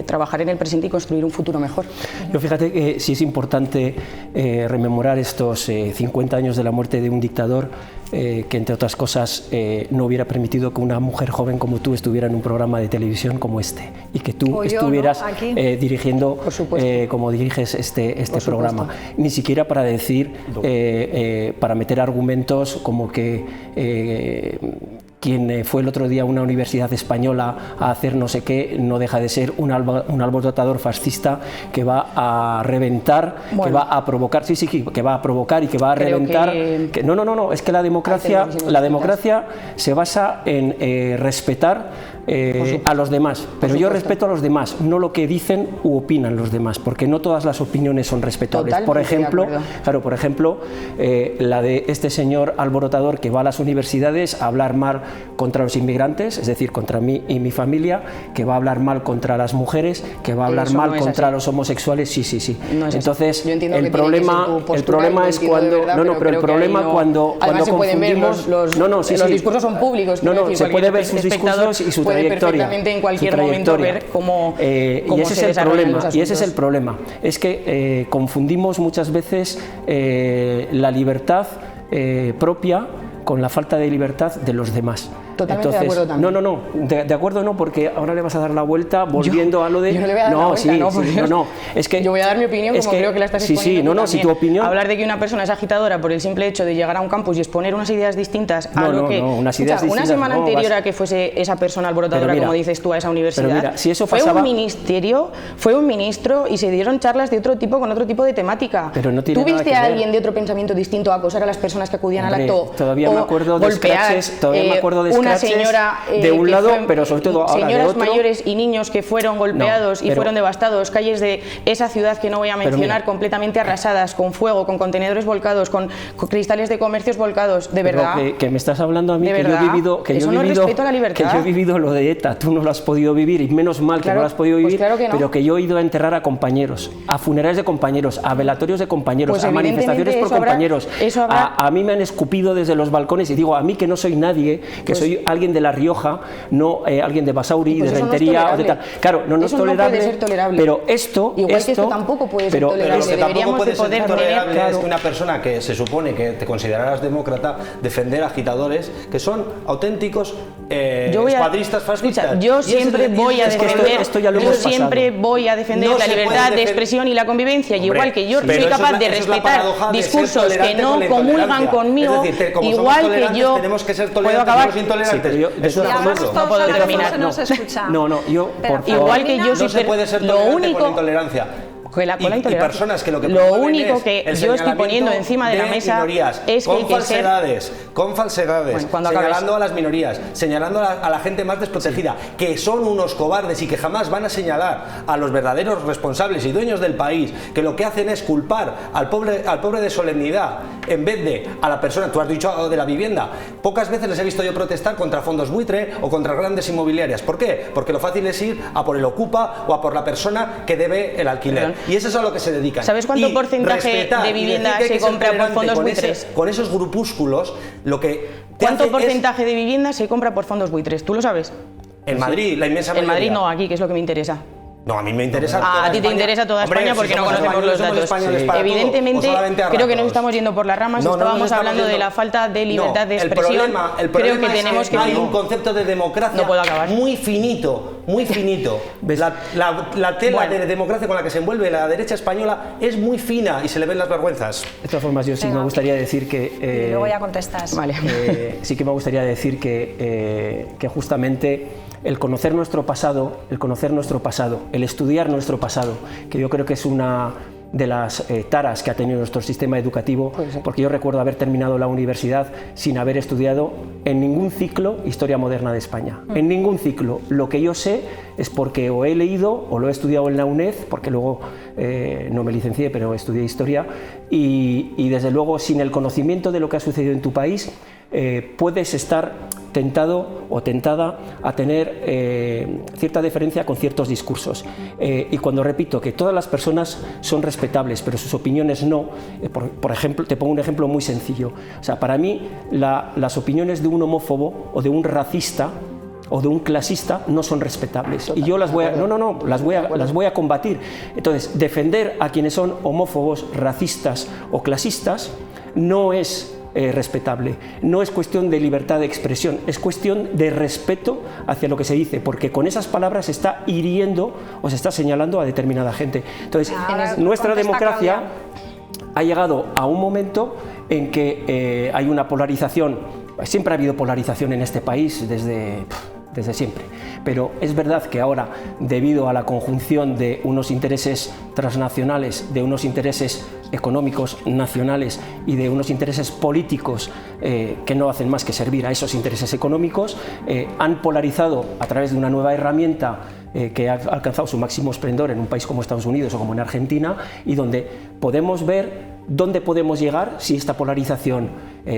trabajar en el presente y construir un futuro mejor. Yo fíjate que sí es importante rememorar estos 50 años de la muerte de un dictador que, entre otras cosas, no hubiera permitido que una mujer joven como tú estuviera en un programa de televisión como este y que tú estuvieras dirigiendo como diriges este programa. Ni siquiera para decir, para meter argumentos como que quien fue el otro día a una universidad española a hacer no sé qué, no deja de ser un alborotador fascista que va a reventar, que va a provocar, que va a provocar y que va a reventar. No, es que la democracia se basa en respetar a los demás, pero yo respeto a los demás, no lo que dicen u opinan los demás, porque no todas las opiniones son respetables. Por ejemplo, la de este señor alborotador que va a las universidades a hablar mal contra los inmigrantes, es decir, contra mí y mi familia, que va a hablar mal contra las mujeres, que va a hablar mal contra los homosexuales, sí. No es entonces el problema es cuando el problema cuando confundimos los discursos son públicos, se puede ver sus discursos y su trayectoria, perfectamente en cualquier momento ver cómo y ese es el problema, es que confundimos muchas veces la libertad propia con la falta de libertad de los demás. Totalmente de acuerdo también. De acuerdo no, porque ahora le vas a dar la vuelta volviendo a lo de... Yo no le voy a dar la vuelta, es que... Yo voy a dar mi opinión como creo que la estás exponiendo. Si tu opinión... Hablar de que una persona es agitadora por el simple hecho de llegar a un campus y exponer unas ideas distintas a lo que... unas ideas distintas, una semana anterior a que fuese esa persona alborotadora, como dices tú, a esa universidad, si eso pasaba, fue un ministro y se dieron charlas de otro tipo, con otro tipo de temática. Pero no tiene ¿Tú viste a alguien de otro pensamiento distinto a acosar a las personas que acudían al acto? Todavía me acuerdo de scratches, una señora de un lado, pero sobre todo ahora señoras de otro. Mayores y niños que fueron golpeados y fueron devastados, calles de esa ciudad que no voy a mencionar, completamente arrasadas, con fuego, con contenedores volcados, con cristales de comercios volcados, de verdad. Que me estás hablando a mí, que yo he vivido lo de ETA, tú no lo has podido vivir y menos mal que no lo has podido vivir, pero que yo he ido a enterrar a compañeros, a funerales de compañeros, a velatorios de compañeros, a manifestaciones por compañeros, a mí me han escupido desde los balcones y digo, a mí que no soy nadie, que soy alguien de La Rioja, no alguien de Basauri, de Rentería o de tal. Claro, no es tolerable, puede ser tolerable. Pero esto tampoco puede ser tolerable. Pero tampoco puede ser tolerable es que una persona que se supone que te considerarás demócrata defender agitadores que son auténticos escuadristas fascistas. Yo siempre voy a defender la libertad de expresión y la convivencia, y igual que yo soy capaz de respetar discursos que no comulgan conmigo, igual que yo puedo acabar. No puedo terminar. Igual que yo no se puede ser tolerante con la intolerancia. Y personas que lo único que yo estoy poniendo encima de la mesa es que hay que ser con falsedades, señalando a las minorías, señalando a la gente más desprotegida, que son unos cobardes y que jamás van a señalar a los verdaderos responsables y dueños del país, que lo que hacen es culpar al pobre de solemnidad en vez de a la persona. Tú has dicho de la vivienda. Pocas veces les he visto yo protestar contra fondos buitre o contra grandes inmobiliarias. ¿Por qué? Porque lo fácil es ir a por el ocupa o a por la persona que debe el alquiler. Y eso es a lo que se dedican. ¿Sabes cuánto porcentaje de vivienda se compra por fondos buitres? Con esos grupúsculos, lo que... ¿Cuánto porcentaje de vivienda se compra por fondos buitres? ¿Tú lo sabes? En Madrid, la inmensa mayoría. En Madrid no, aquí, que es lo que me interesa. No, a mí me interesa a ti te interesa toda España porque no conocemos los datos. Evidentemente, creo que nos estamos yendo por las ramas. Estábamos hablando de la falta de libertad de expresión. Creo que tenemos que... Hay un concepto de democracia muy finito, muy finito. La tela de democracia con la que se envuelve la derecha española es muy fina y se le ven las vergüenzas. De todas formas, yo sí me gustaría decir que... luego ya contestas. Vale. Sí que me gustaría decir que justamente el conocer nuestro pasado, el estudiar nuestro pasado, que yo creo que es una de las taras que ha tenido nuestro sistema educativo, porque yo recuerdo haber terminado la universidad sin haber estudiado en ningún ciclo Historia Moderna de España, en ningún ciclo. Lo que yo sé es porque o he leído o lo he estudiado en la UNED, porque luego no me licencié, pero estudié Historia, y desde luego sin el conocimiento de lo que ha sucedido en tu país, puedes estar tentado o tentada a tener cierta deferencia con ciertos discursos. Y cuando repito que todas las personas son respetables, pero sus opiniones no, por ejemplo, te pongo un ejemplo muy sencillo. O sea, para mí las opiniones de un homófobo o de un racista o de un clasista no son respetables, y yo las voy a combatir. Entonces, defender a quienes son homófobos, racistas o clasistas no es respetable. No es cuestión de libertad de expresión, es cuestión de respeto hacia lo que se dice, porque con esas palabras se está hiriendo o se está señalando a determinada gente. Entonces, nuestra democracia ha llegado a un momento en que hay una polarización. Siempre ha habido polarización en este país desde siempre, pero es verdad que ahora, debido a la conjunción de unos intereses transnacionales, de unos intereses económicos nacionales y de unos intereses políticos que no hacen más que servir a esos intereses económicos, han polarizado a través de una nueva herramienta que ha alcanzado su máximo esplendor en un país como Estados Unidos o como en Argentina, y donde podemos ver dónde podemos llegar si esta polarización,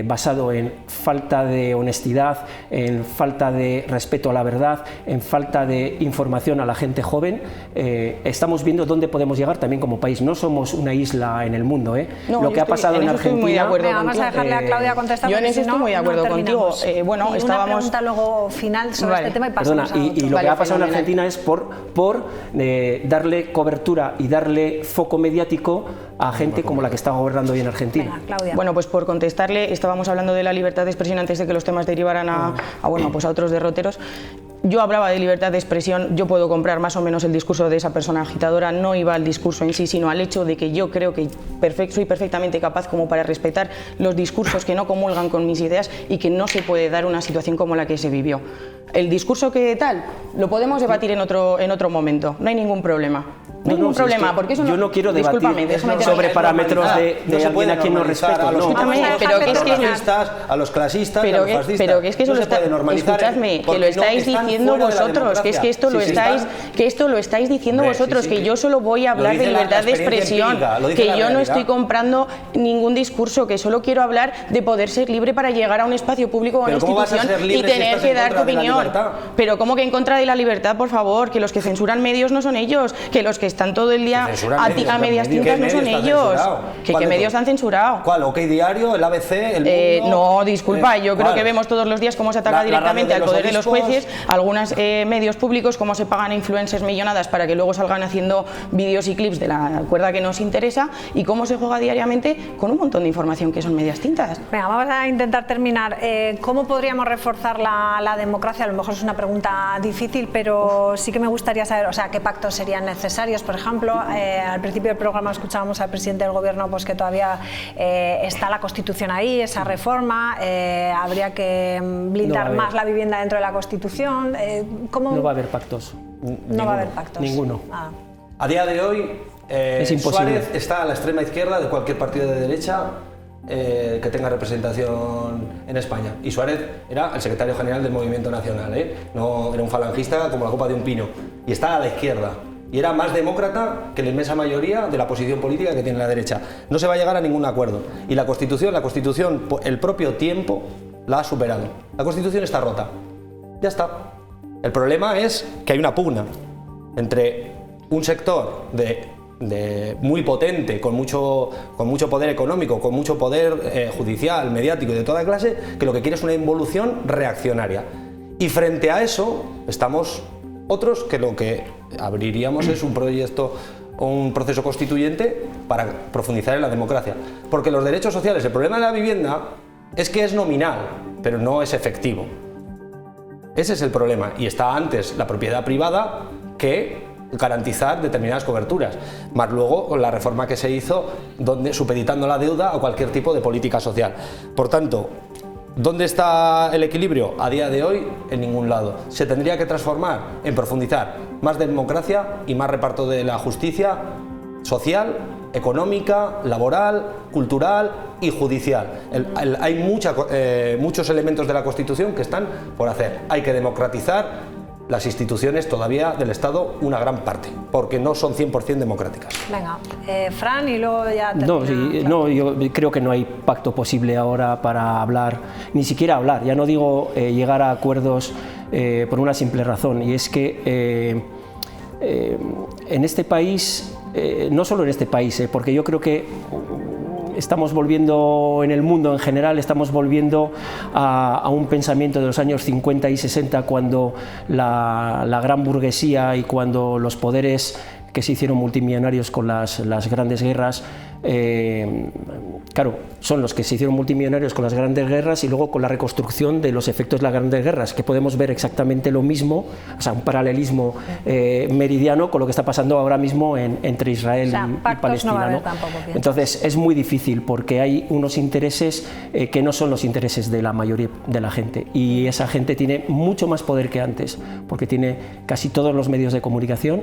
basado en falta de honestidad, en falta de respeto a la verdad, en falta de información a la gente joven, estamos viendo dónde podemos llegar también como país. No somos una isla en el mundo, No, lo que ha pasado en Argentina. Vamos a dejarle a Claudia contestar. Yo en eso estoy muy de acuerdo contigo. Bueno, y una pregunta luego final sobre este tema y pasamos a otro. Y lo que ha pasado en Argentina es por darle cobertura y darle foco mediático a gente como la que está gobernando hoy en Argentina. Venga, Claudia. Bueno, pues por contestarle, estábamos hablando de la libertad de expresión antes de que los temas derivaran a otros derroteros. Yo hablaba de libertad de expresión, yo puedo comprar más o menos el discurso de esa persona agitadora, no iba al discurso en sí, sino al hecho de que yo creo que soy perfectamente capaz como para respetar los discursos que no comulgan con mis ideas y que no se puede dar una situación como la que se vivió. El discurso que tal, lo podemos debatir en otro momento, no hay ningún problema. No hay ningún problema, porque eso yo no quiero debatir sobre parámetros de alguien a quien no respeto. Pero que es que a los clasistas, a los fascistas, pero que es que eso escuchadme, que lo estáis diciendo vosotros, que es que esto lo estáis diciendo vosotros, que yo solo voy a hablar de libertad de expresión, que yo no estoy comprando ningún discurso, que solo quiero hablar de poder ser libre para llegar a un espacio público o a una institución y tener que dar tu opinión. Pero ¿cómo que en contra de la libertad? Por favor, que los que censuran medios no son ellos, que los que están todo el día a medias tintas no son ellos. ¿Qué medios han censurado? ¿Cuál? ¿OK Diario? ¿El ABC? ¿El Mundo? No, disculpa, yo creo que vemos todos los días cómo se ataca directamente al poder de los jueces, algunos medios públicos, cómo se pagan a influencers millonadas para que luego salgan haciendo vídeos y clips de la cuerda que nos interesa, y cómo se juega diariamente con un montón de información que son medias tintas. Venga, vamos a intentar terminar. ¿Cómo podríamos reforzar la democracia? A lo mejor es una pregunta difícil, pero sí que me gustaría saber, o sea, qué pactos serían necesarios. Por ejemplo, al principio del programa escuchábamos al presidente del gobierno pues que todavía está la Constitución ahí, esa reforma, habría que blindar más la vivienda dentro de la Constitución. No va a haber pactos. No va a haber pactos. Ninguno. A día de hoy, es imposible. Suárez está a la extrema izquierda de cualquier partido de derecha que tenga representación en España. Y Suárez era el secretario general del Movimiento Nacional, no era un falangista como la copa de un pino, y está a la izquierda. Y era más demócrata que la inmensa mayoría de la posición política que tiene la derecha. No se va a llegar a ningún acuerdo. Y la Constitución, el propio tiempo la ha superado. La Constitución está rota. Ya está. El problema es que hay una pugna entre un sector muy potente, con mucho poder económico, con mucho poder judicial, mediático y de toda clase, que lo que quiere es una involución reaccionaria. Y frente a eso estamos otros que lo que abriríamos es un proceso constituyente para profundizar en la democracia. Porque los derechos sociales, el problema de la vivienda es que es nominal, pero no es efectivo. Ese es el problema, y está antes la propiedad privada que garantizar determinadas coberturas, más luego con la reforma que se hizo supeditando la deuda a cualquier tipo de política social. Por tanto, ¿dónde está el equilibrio? A día de hoy, en ningún lado. Se tendría que transformar en profundizar más democracia y más reparto de la justicia social económica, laboral, cultural y judicial. Hay muchos elementos de la Constitución que están por hacer. Hay que democratizar las instituciones todavía del Estado, una gran parte, porque no son 100% democráticas. Venga, Fran, y luego ya... No, yo creo que no hay pacto posible ahora para hablar, ni siquiera hablar, ya no digo llegar a acuerdos por una simple razón, y es que en este país, no solo en este país, porque yo creo que estamos volviendo, en el mundo en general, estamos volviendo a un pensamiento de los años 50 y 60, cuando la gran burguesía y cuando los poderes que se hicieron multimillonarios con las grandes guerras, claro, son los que se hicieron multimillonarios con las grandes guerras y luego con la reconstrucción de los efectos de las grandes guerras, que podemos ver exactamente lo mismo, o sea, un paralelismo meridiano con lo que está pasando ahora mismo entre Israel y Palestina. No va a haber ¿no? tampoco, Entonces es muy difícil, porque hay unos intereses que no son los intereses de la mayoría de la gente, y esa gente tiene mucho más poder que antes, porque tiene casi todos los medios de comunicación,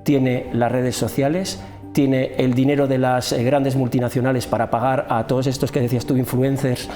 tiene las redes sociales, tiene el dinero de las grandes multinacionales para pagar a todos estos que decías tú, influencers,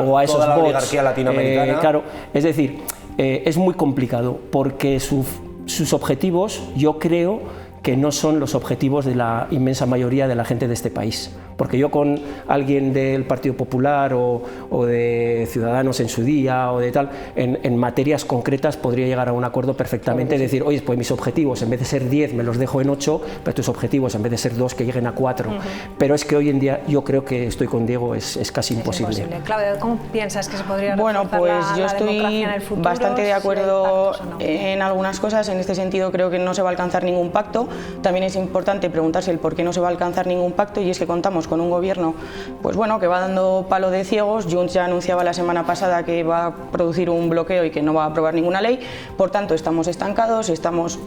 o a esos toda la bots, oligarquía latinoamericana. claro, es decir, es muy complicado, porque sus objetivos, yo creo que no son los objetivos de la inmensa mayoría de la gente de este país. Porque yo con alguien del Partido Popular o de Ciudadanos en su día o de tal, en materias concretas podría llegar a un acuerdo perfectamente, claro, decir, oye, pues mis objetivos en vez de ser 10 me los dejo en 8, pero tus objetivos en vez de ser 2 que lleguen a 4. Pero es que hoy en día yo creo que estoy con Diego, es casi imposible. Claudia, ¿cómo piensas que se podría Bueno, pues yo estoy estoy bastante de acuerdo en algunas cosas. En este sentido creo que no se va a alcanzar ningún pacto. También es importante preguntarse el por qué no se va a alcanzar ningún pacto, y es que contamos con un gobierno, pues bueno, que va dando palo de ciegos. Junts ya anunciaba la semana pasada que va a producir un bloqueo y que no va a aprobar ninguna ley. Por tanto, estamos estancados, estamos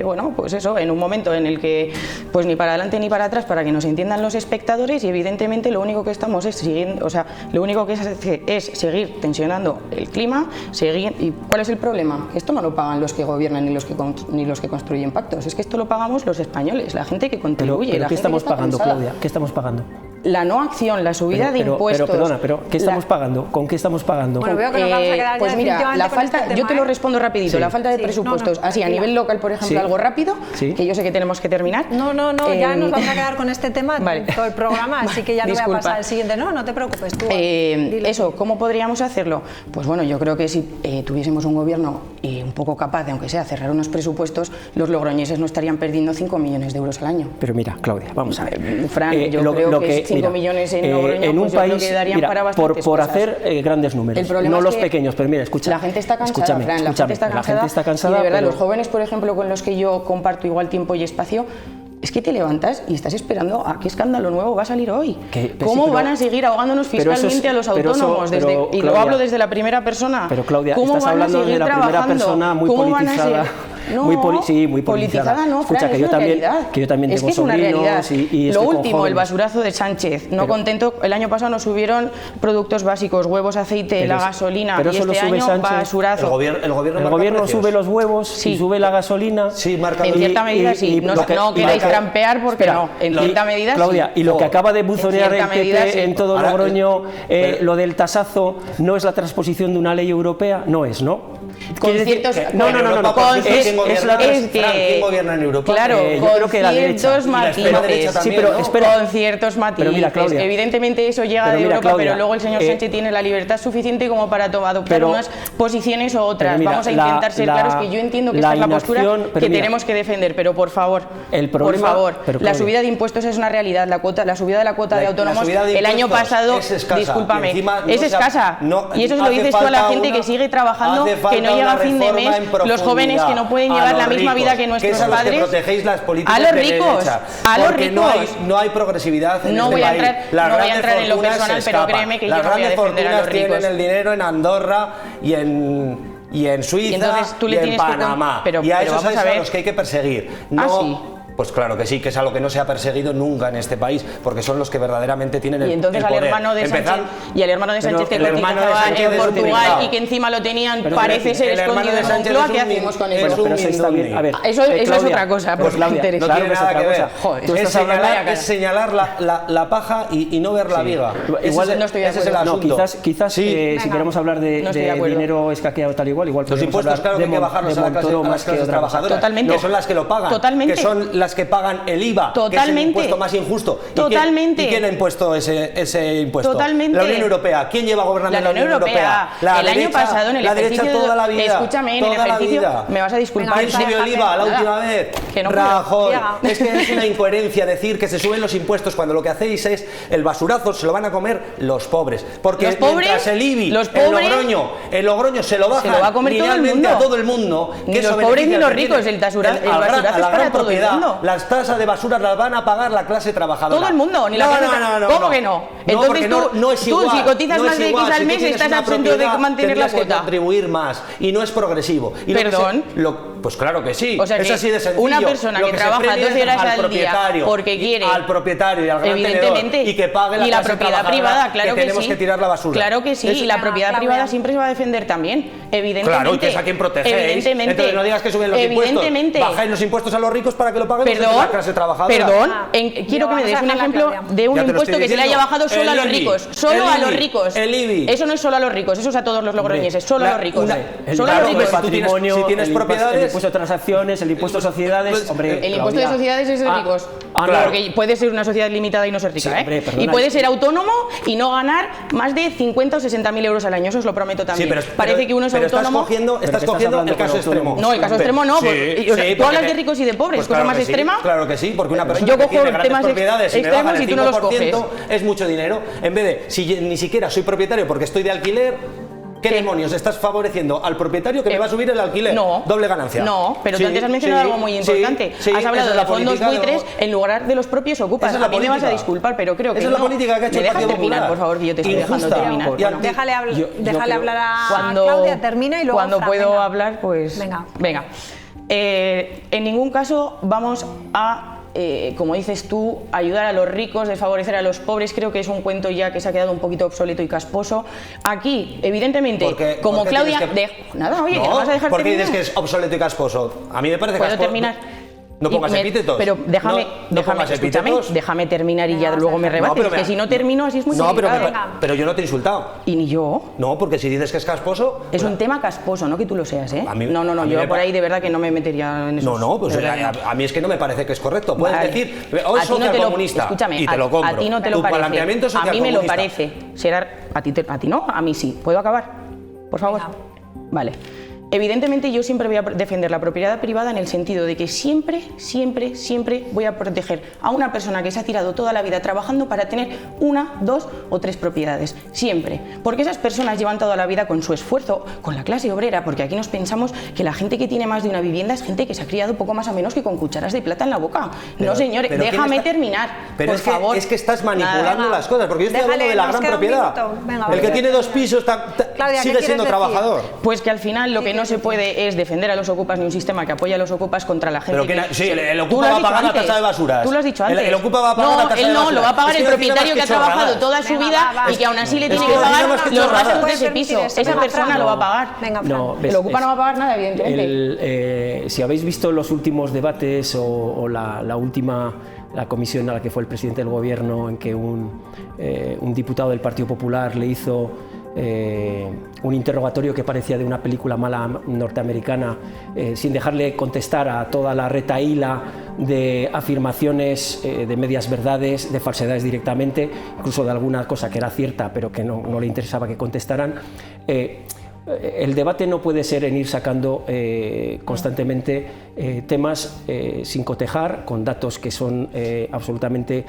bueno, pues eso, en un momento en el que pues ni para adelante ni para atrás, para que nos entiendan los espectadores, y evidentemente lo único que estamos es siguiendo, o sea, lo único que es seguir tensionando el clima, ¿y cuál es el problema? Esto no lo pagan los que gobiernan ni los que construyen pactos, es que esto lo pagamos los españoles, la gente que contribuye. Pero la ¿qué gente estamos que está pagando, cansada. Claudia? ¿Qué estamos pagando? La no acción, la subida de impuestos. Pero ¿qué estamos pagando? ¿Con qué estamos pagando? Bueno, veo que nos vamos a quedar pues ya mira, la falta, este yo te tema, lo respondo rapidito, Sí. la falta de presupuestos, así a nivel local, por ejemplo, algo rápido, que yo sé que tenemos que terminar. No, ya nos vamos a quedar con este tema todo el programa, así que ya no voy a pasar al siguiente. No te preocupes, tú. Eso, ¿cómo podríamos hacerlo? Pues bueno, yo creo que si tuviésemos un gobierno un poco capaz de, aunque sea, cerrar unos presupuestos, los logroñeses no estarían perdiendo 5 millones de euros al año. Pero mira, Claudia, vamos a ver. Fran, yo creo que 5 millones en Logroño, en un pues yo país, creo que darían mira, para bastantes por cosas. hacer grandes números, no los pequeños, pero mira, escucha. La gente está cansada, escúchame, Fran, la gente está cansada, y de verdad, pero... los jóvenes, por ejemplo, con los que yo comparto igual tiempo y espacio, es que te levantas y estás esperando a qué escándalo nuevo va a salir hoy. ¿Cómo van a seguir ahogándonos fiscalmente a los autónomos? Y lo hablo desde la primera persona. Pero Claudia, ¿cómo estás van a hablando seguir de la primera persona muy politizada. muy politizada no, Escucha, Fran, que yo también tengo sobrinos y lo estoy con último, jóvenes. el basurazo de Sánchez. No contento, el año pasado nos subieron productos básicos, huevos, aceite, la gasolina, y este año Sánchez, basurazo. El gobierno sube los huevos y sube la gasolina. Sí, marca en cierta medida sí. No queráis trampear porque no. En cierta medida Claudia, sí. y lo que acaba de buzonear el PP en todo Logroño, lo del tasazo, ¿no es la transposición de una ley europea? No es, ¿no? Con ciertos... No. ¿Quién gobierna en Europa? Claro, yo creo que con ciertos matices. Sí, pero espera. Con ciertos matices. Pero mira, Claudia, evidentemente eso llega de Europa, Claudia, pero luego el señor Sánchez tiene la libertad suficiente como para adoptar unas posiciones u otras. Mira, vamos a intentar ser claros, que yo entiendo que esta es la postura que tenemos que defender, pero por favor, la subida de impuestos es una realidad. La subida de la cuota de autónomos el año pasado, discúlpame, es escasa. Y eso se lo dices tú a la gente que sigue trabajando, que no llega a fin de mes, los jóvenes que no pueden llevar la misma vida que nuestros padres. Que protegéis las políticas a los ricos, a los ricos. No hay progresividad en este país. No voy a entrar en lo personal, pero créeme que yo no voy a defender a los ricos. Tienen el dinero en Andorra y en Suiza y en Panamá. Pero y a esos vamos es a ver. los que hay que perseguir. Pues claro que sí, que es a lo que no se ha perseguido nunca en este país, porque son los que verdaderamente tienen el poder. Y entonces al hermano de Sánchez, que cotizaba en Portugal y que encima lo tenían, parece ser escondido en Moncloa, ¿qué hacemos con eso? Pero eso está bien. A ver, eso es otra cosa, pues Claudia, no tiene nada que ver. Es señalar la paja y no ver la viga. Igual no estoy de acuerdo. Quizás si queremos hablar de dinero escaqueado tal igual los impuestos, claro que hay que bajarlos a las clases trabajadoras, que son las que lo pagan, que son las que pagan el IVA, que es el impuesto más injusto. Totalmente. ¿Y quién ha impuesto ese impuesto? Totalmente. La Unión Europea. ¿Quién lleva gobernando la Unión Europea? El año pasado en el ejercicio toda la vida. Escúchame, en el ejercicio, me vas a disculpar. ¿Quién subió el IVA la última vez? Rajoy. Es que es una incoherencia decir que se suben los impuestos cuando lo que hacéis es el basurazo se lo van a comer los pobres. Porque mientras el IBI, el Logroño se lo baja a comer todo el mundo. Ni los pobres ni los ricos, el basurazo es para todo el mundo. Las tasas de basura las van a pagar la clase trabajadora. Todo el mundo, ni la clase trabajadora. ¿Cómo que no? Entonces tú si cotizas más de X al mes estás absento de mantener la cuota. Contribuir más y no es progresivo. Perdón. Pues claro que sí. O sea, es así de sencillo. Una persona que trabaja 12 horas al día porque quiere al propietario y al gran tenedor y que pague la propiedad privada, claro que tenemos sí. Que tirar la basura. Claro que sí, y la propiedad privada siempre se va a defender también, evidentemente. Claro, y que es a quien protegéis. Entonces no digas que suben los impuestos. Bajáis los impuestos a los ricos para que lo paguen la clase trabajadora. Perdón, quiero que me des un ejemplo de un impuesto que se le haya bajado solo a los ricos. Solo a los ricos. El IBI. Eso no es solo a los ricos, eso es a todos los logroñeses, solo a los ricos. Solo a los ricos. Patrimonio, si tienes propiedades, el impuesto de transacciones, el impuesto de sociedades, el impuesto de sociedades es de ricos. Porque puede ser una sociedad limitada y no ser rica, y puede ser autónomo y no ganar más de 50 o 60.000 euros al año, eso os lo prometo también. Parece que uno es autónomo. Estás cogiendo el caso extremo. No, el caso extremo no. Tú hablas de ricos y de pobres, cosa más extrema. Claro que sí, porque una persona que tiene grandes propiedades y me baja el 5% es mucho dinero. En vez de, si ni siquiera soy propietario porque estoy de alquiler, ¿qué demonios? ¿Estás favoreciendo al propietario que me va a subir el alquiler? No. Doble ganancia. No, pero tú antes has mencionado algo muy importante. Has hablado de fondos buitres en lugar de los propios ocupas. A mí me vas a disculpar, pero creo que esa es la política que ha hecho el Partido terminar, por favor, que yo te estoy dejando terminar. Déjale hablar a Claudia, termina y luego cuando puedo hablar, pues... Venga. En ningún caso vamos a... como dices tú, ayudar a los ricos, desfavorecer a los pobres, creo que es un cuento ya que se ha quedado un poquito obsoleto y casposo. Aquí, evidentemente, como Claudia... Nada, oye, que no vas a dejar terminar. ¿Por qué dices que es obsoleto y casposo? A mí me parece casposo. ¿Puedo terminar? No pongas epítetos. Pero déjame terminar y ya luego me rebates. Que si no termino así es muy complicado. Pero yo no te he insultado. ¿Y ni yo? No, porque si dices que es casposo... Es un tema casposo, no que tú lo seas, ¿eh? No, yo por ahí de verdad que no me metería en eso. No, pues a mí es que no me parece que es correcto. Puedes decir, hoy soy comunista, escúchame, y te lo compro. A ti no te lo parece. A mí me lo parece. A ti no, a mí sí. ¿Puedo acabar? Por favor. Vale. Evidentemente yo siempre voy a defender la propiedad privada en el sentido de que siempre voy a proteger a una persona que se ha tirado toda la vida trabajando para tener 1, 2 o 3 propiedades, siempre. Porque esas personas llevan toda la vida con su esfuerzo, con la clase obrera, porque aquí nos pensamos que la gente que tiene más de una vivienda es gente que se ha criado poco más o menos que con cucharas de plata en la boca. No, señores, déjame terminar, por favor. Es que estás manipulando las cosas, porque yo estoy hablando de la gran propiedad. El que tiene 2 pisos sigue siendo trabajador. Pues que al final lo que no se puede es defender a los ocupas ni un sistema que apoya a los ocupas contra la gente. Pero sí, el ocupa va a pagar la tasa de basuras. Tú lo has dicho antes. El ocupa va a pagar la tasa de basuras. No, lo va a pagar el propietario que ha trabajado toda su vida y que aún así le tiene que pagar los gastos de ese piso. Esa persona lo va a pagar. El ocupa no va a pagar nada, evidentemente. Si habéis visto los últimos debates o la última... la comisión a la que fue el presidente del gobierno, en que un diputado del Partido Popular le hizo un interrogatorio que parecía de una película mala norteamericana, sin dejarle contestar a toda la retahíla de afirmaciones, de medias verdades, de falsedades directamente, incluso de alguna cosa que era cierta pero que no le interesaba que contestaran. El debate no puede ser en ir sacando constantemente temas sin cotejar, con datos que son absolutamente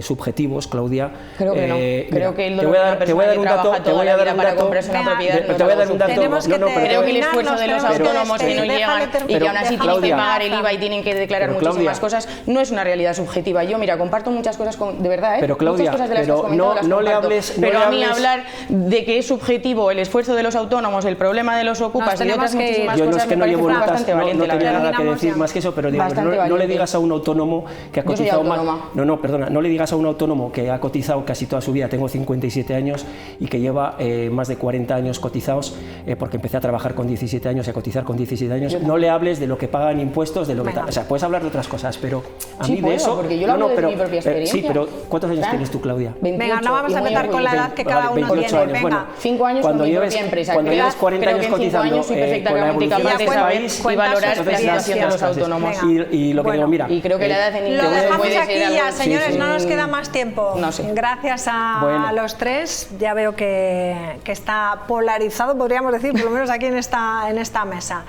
subjetivos, Claudia. Creo que no. Creo que el dolor de una persona que trabaja toda la vida para comprarse una propiedad no es algo subjetivo. Creo que el esfuerzo de los autónomos que no llegan y que aún así tienen que pagar el IVA y tienen que declarar muchísimas cosas, no es una realidad subjetiva. Yo, mira, comparto muchas cosas, de verdad, pero Claudia, muchas cosas de las que has comentado las comparto. Pero a mí hablar de que es subjetivo el esfuerzo de los autónomos autónomos, el problema de los ocupas y de otras muchísimas yo cosas, no me parece bastante valiente, no tenía nada que decir más que eso, pero digo, no le digas a un autónomo que ha cotizado más. No le digas a un autónomo que ha cotizado casi toda su vida, tengo 57 años y que lleva más de 40 años cotizados, porque empecé a trabajar con 17 años y a cotizar con 17 años. No le hables de lo que pagan impuestos, de lo que o sea, puedes hablar de otras cosas, pero a mí de eso. Porque yo lo hablo de mi propia experiencia. Sí, pero ¿cuántos años tienes tú, Claudia? 28, venga, no vamos a empezar con la edad que cada uno tiene. Años. Bueno, 5 años con mi propia empresa. Cuando lleves 40 años cotizando, soy perfectamente capaz de saber y valorar la situación de los autónomos. Y lo que digo, mira, y creo que la edad de ningún lo dejamos puede aquí ser ya, algo. señores, no nos queda más tiempo. No sé. Gracias a los tres, ya veo que está polarizado, podríamos decir, por lo menos aquí en esta mesa.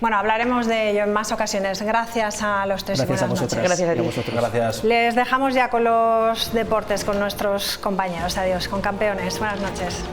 Bueno, hablaremos de ello en más ocasiones. Gracias a los tres. Gracias a vosotros. Gracias a ti. Gracias. Les dejamos ya con los deportes, con nuestros compañeros. Adiós, con Campeones. Buenas noches.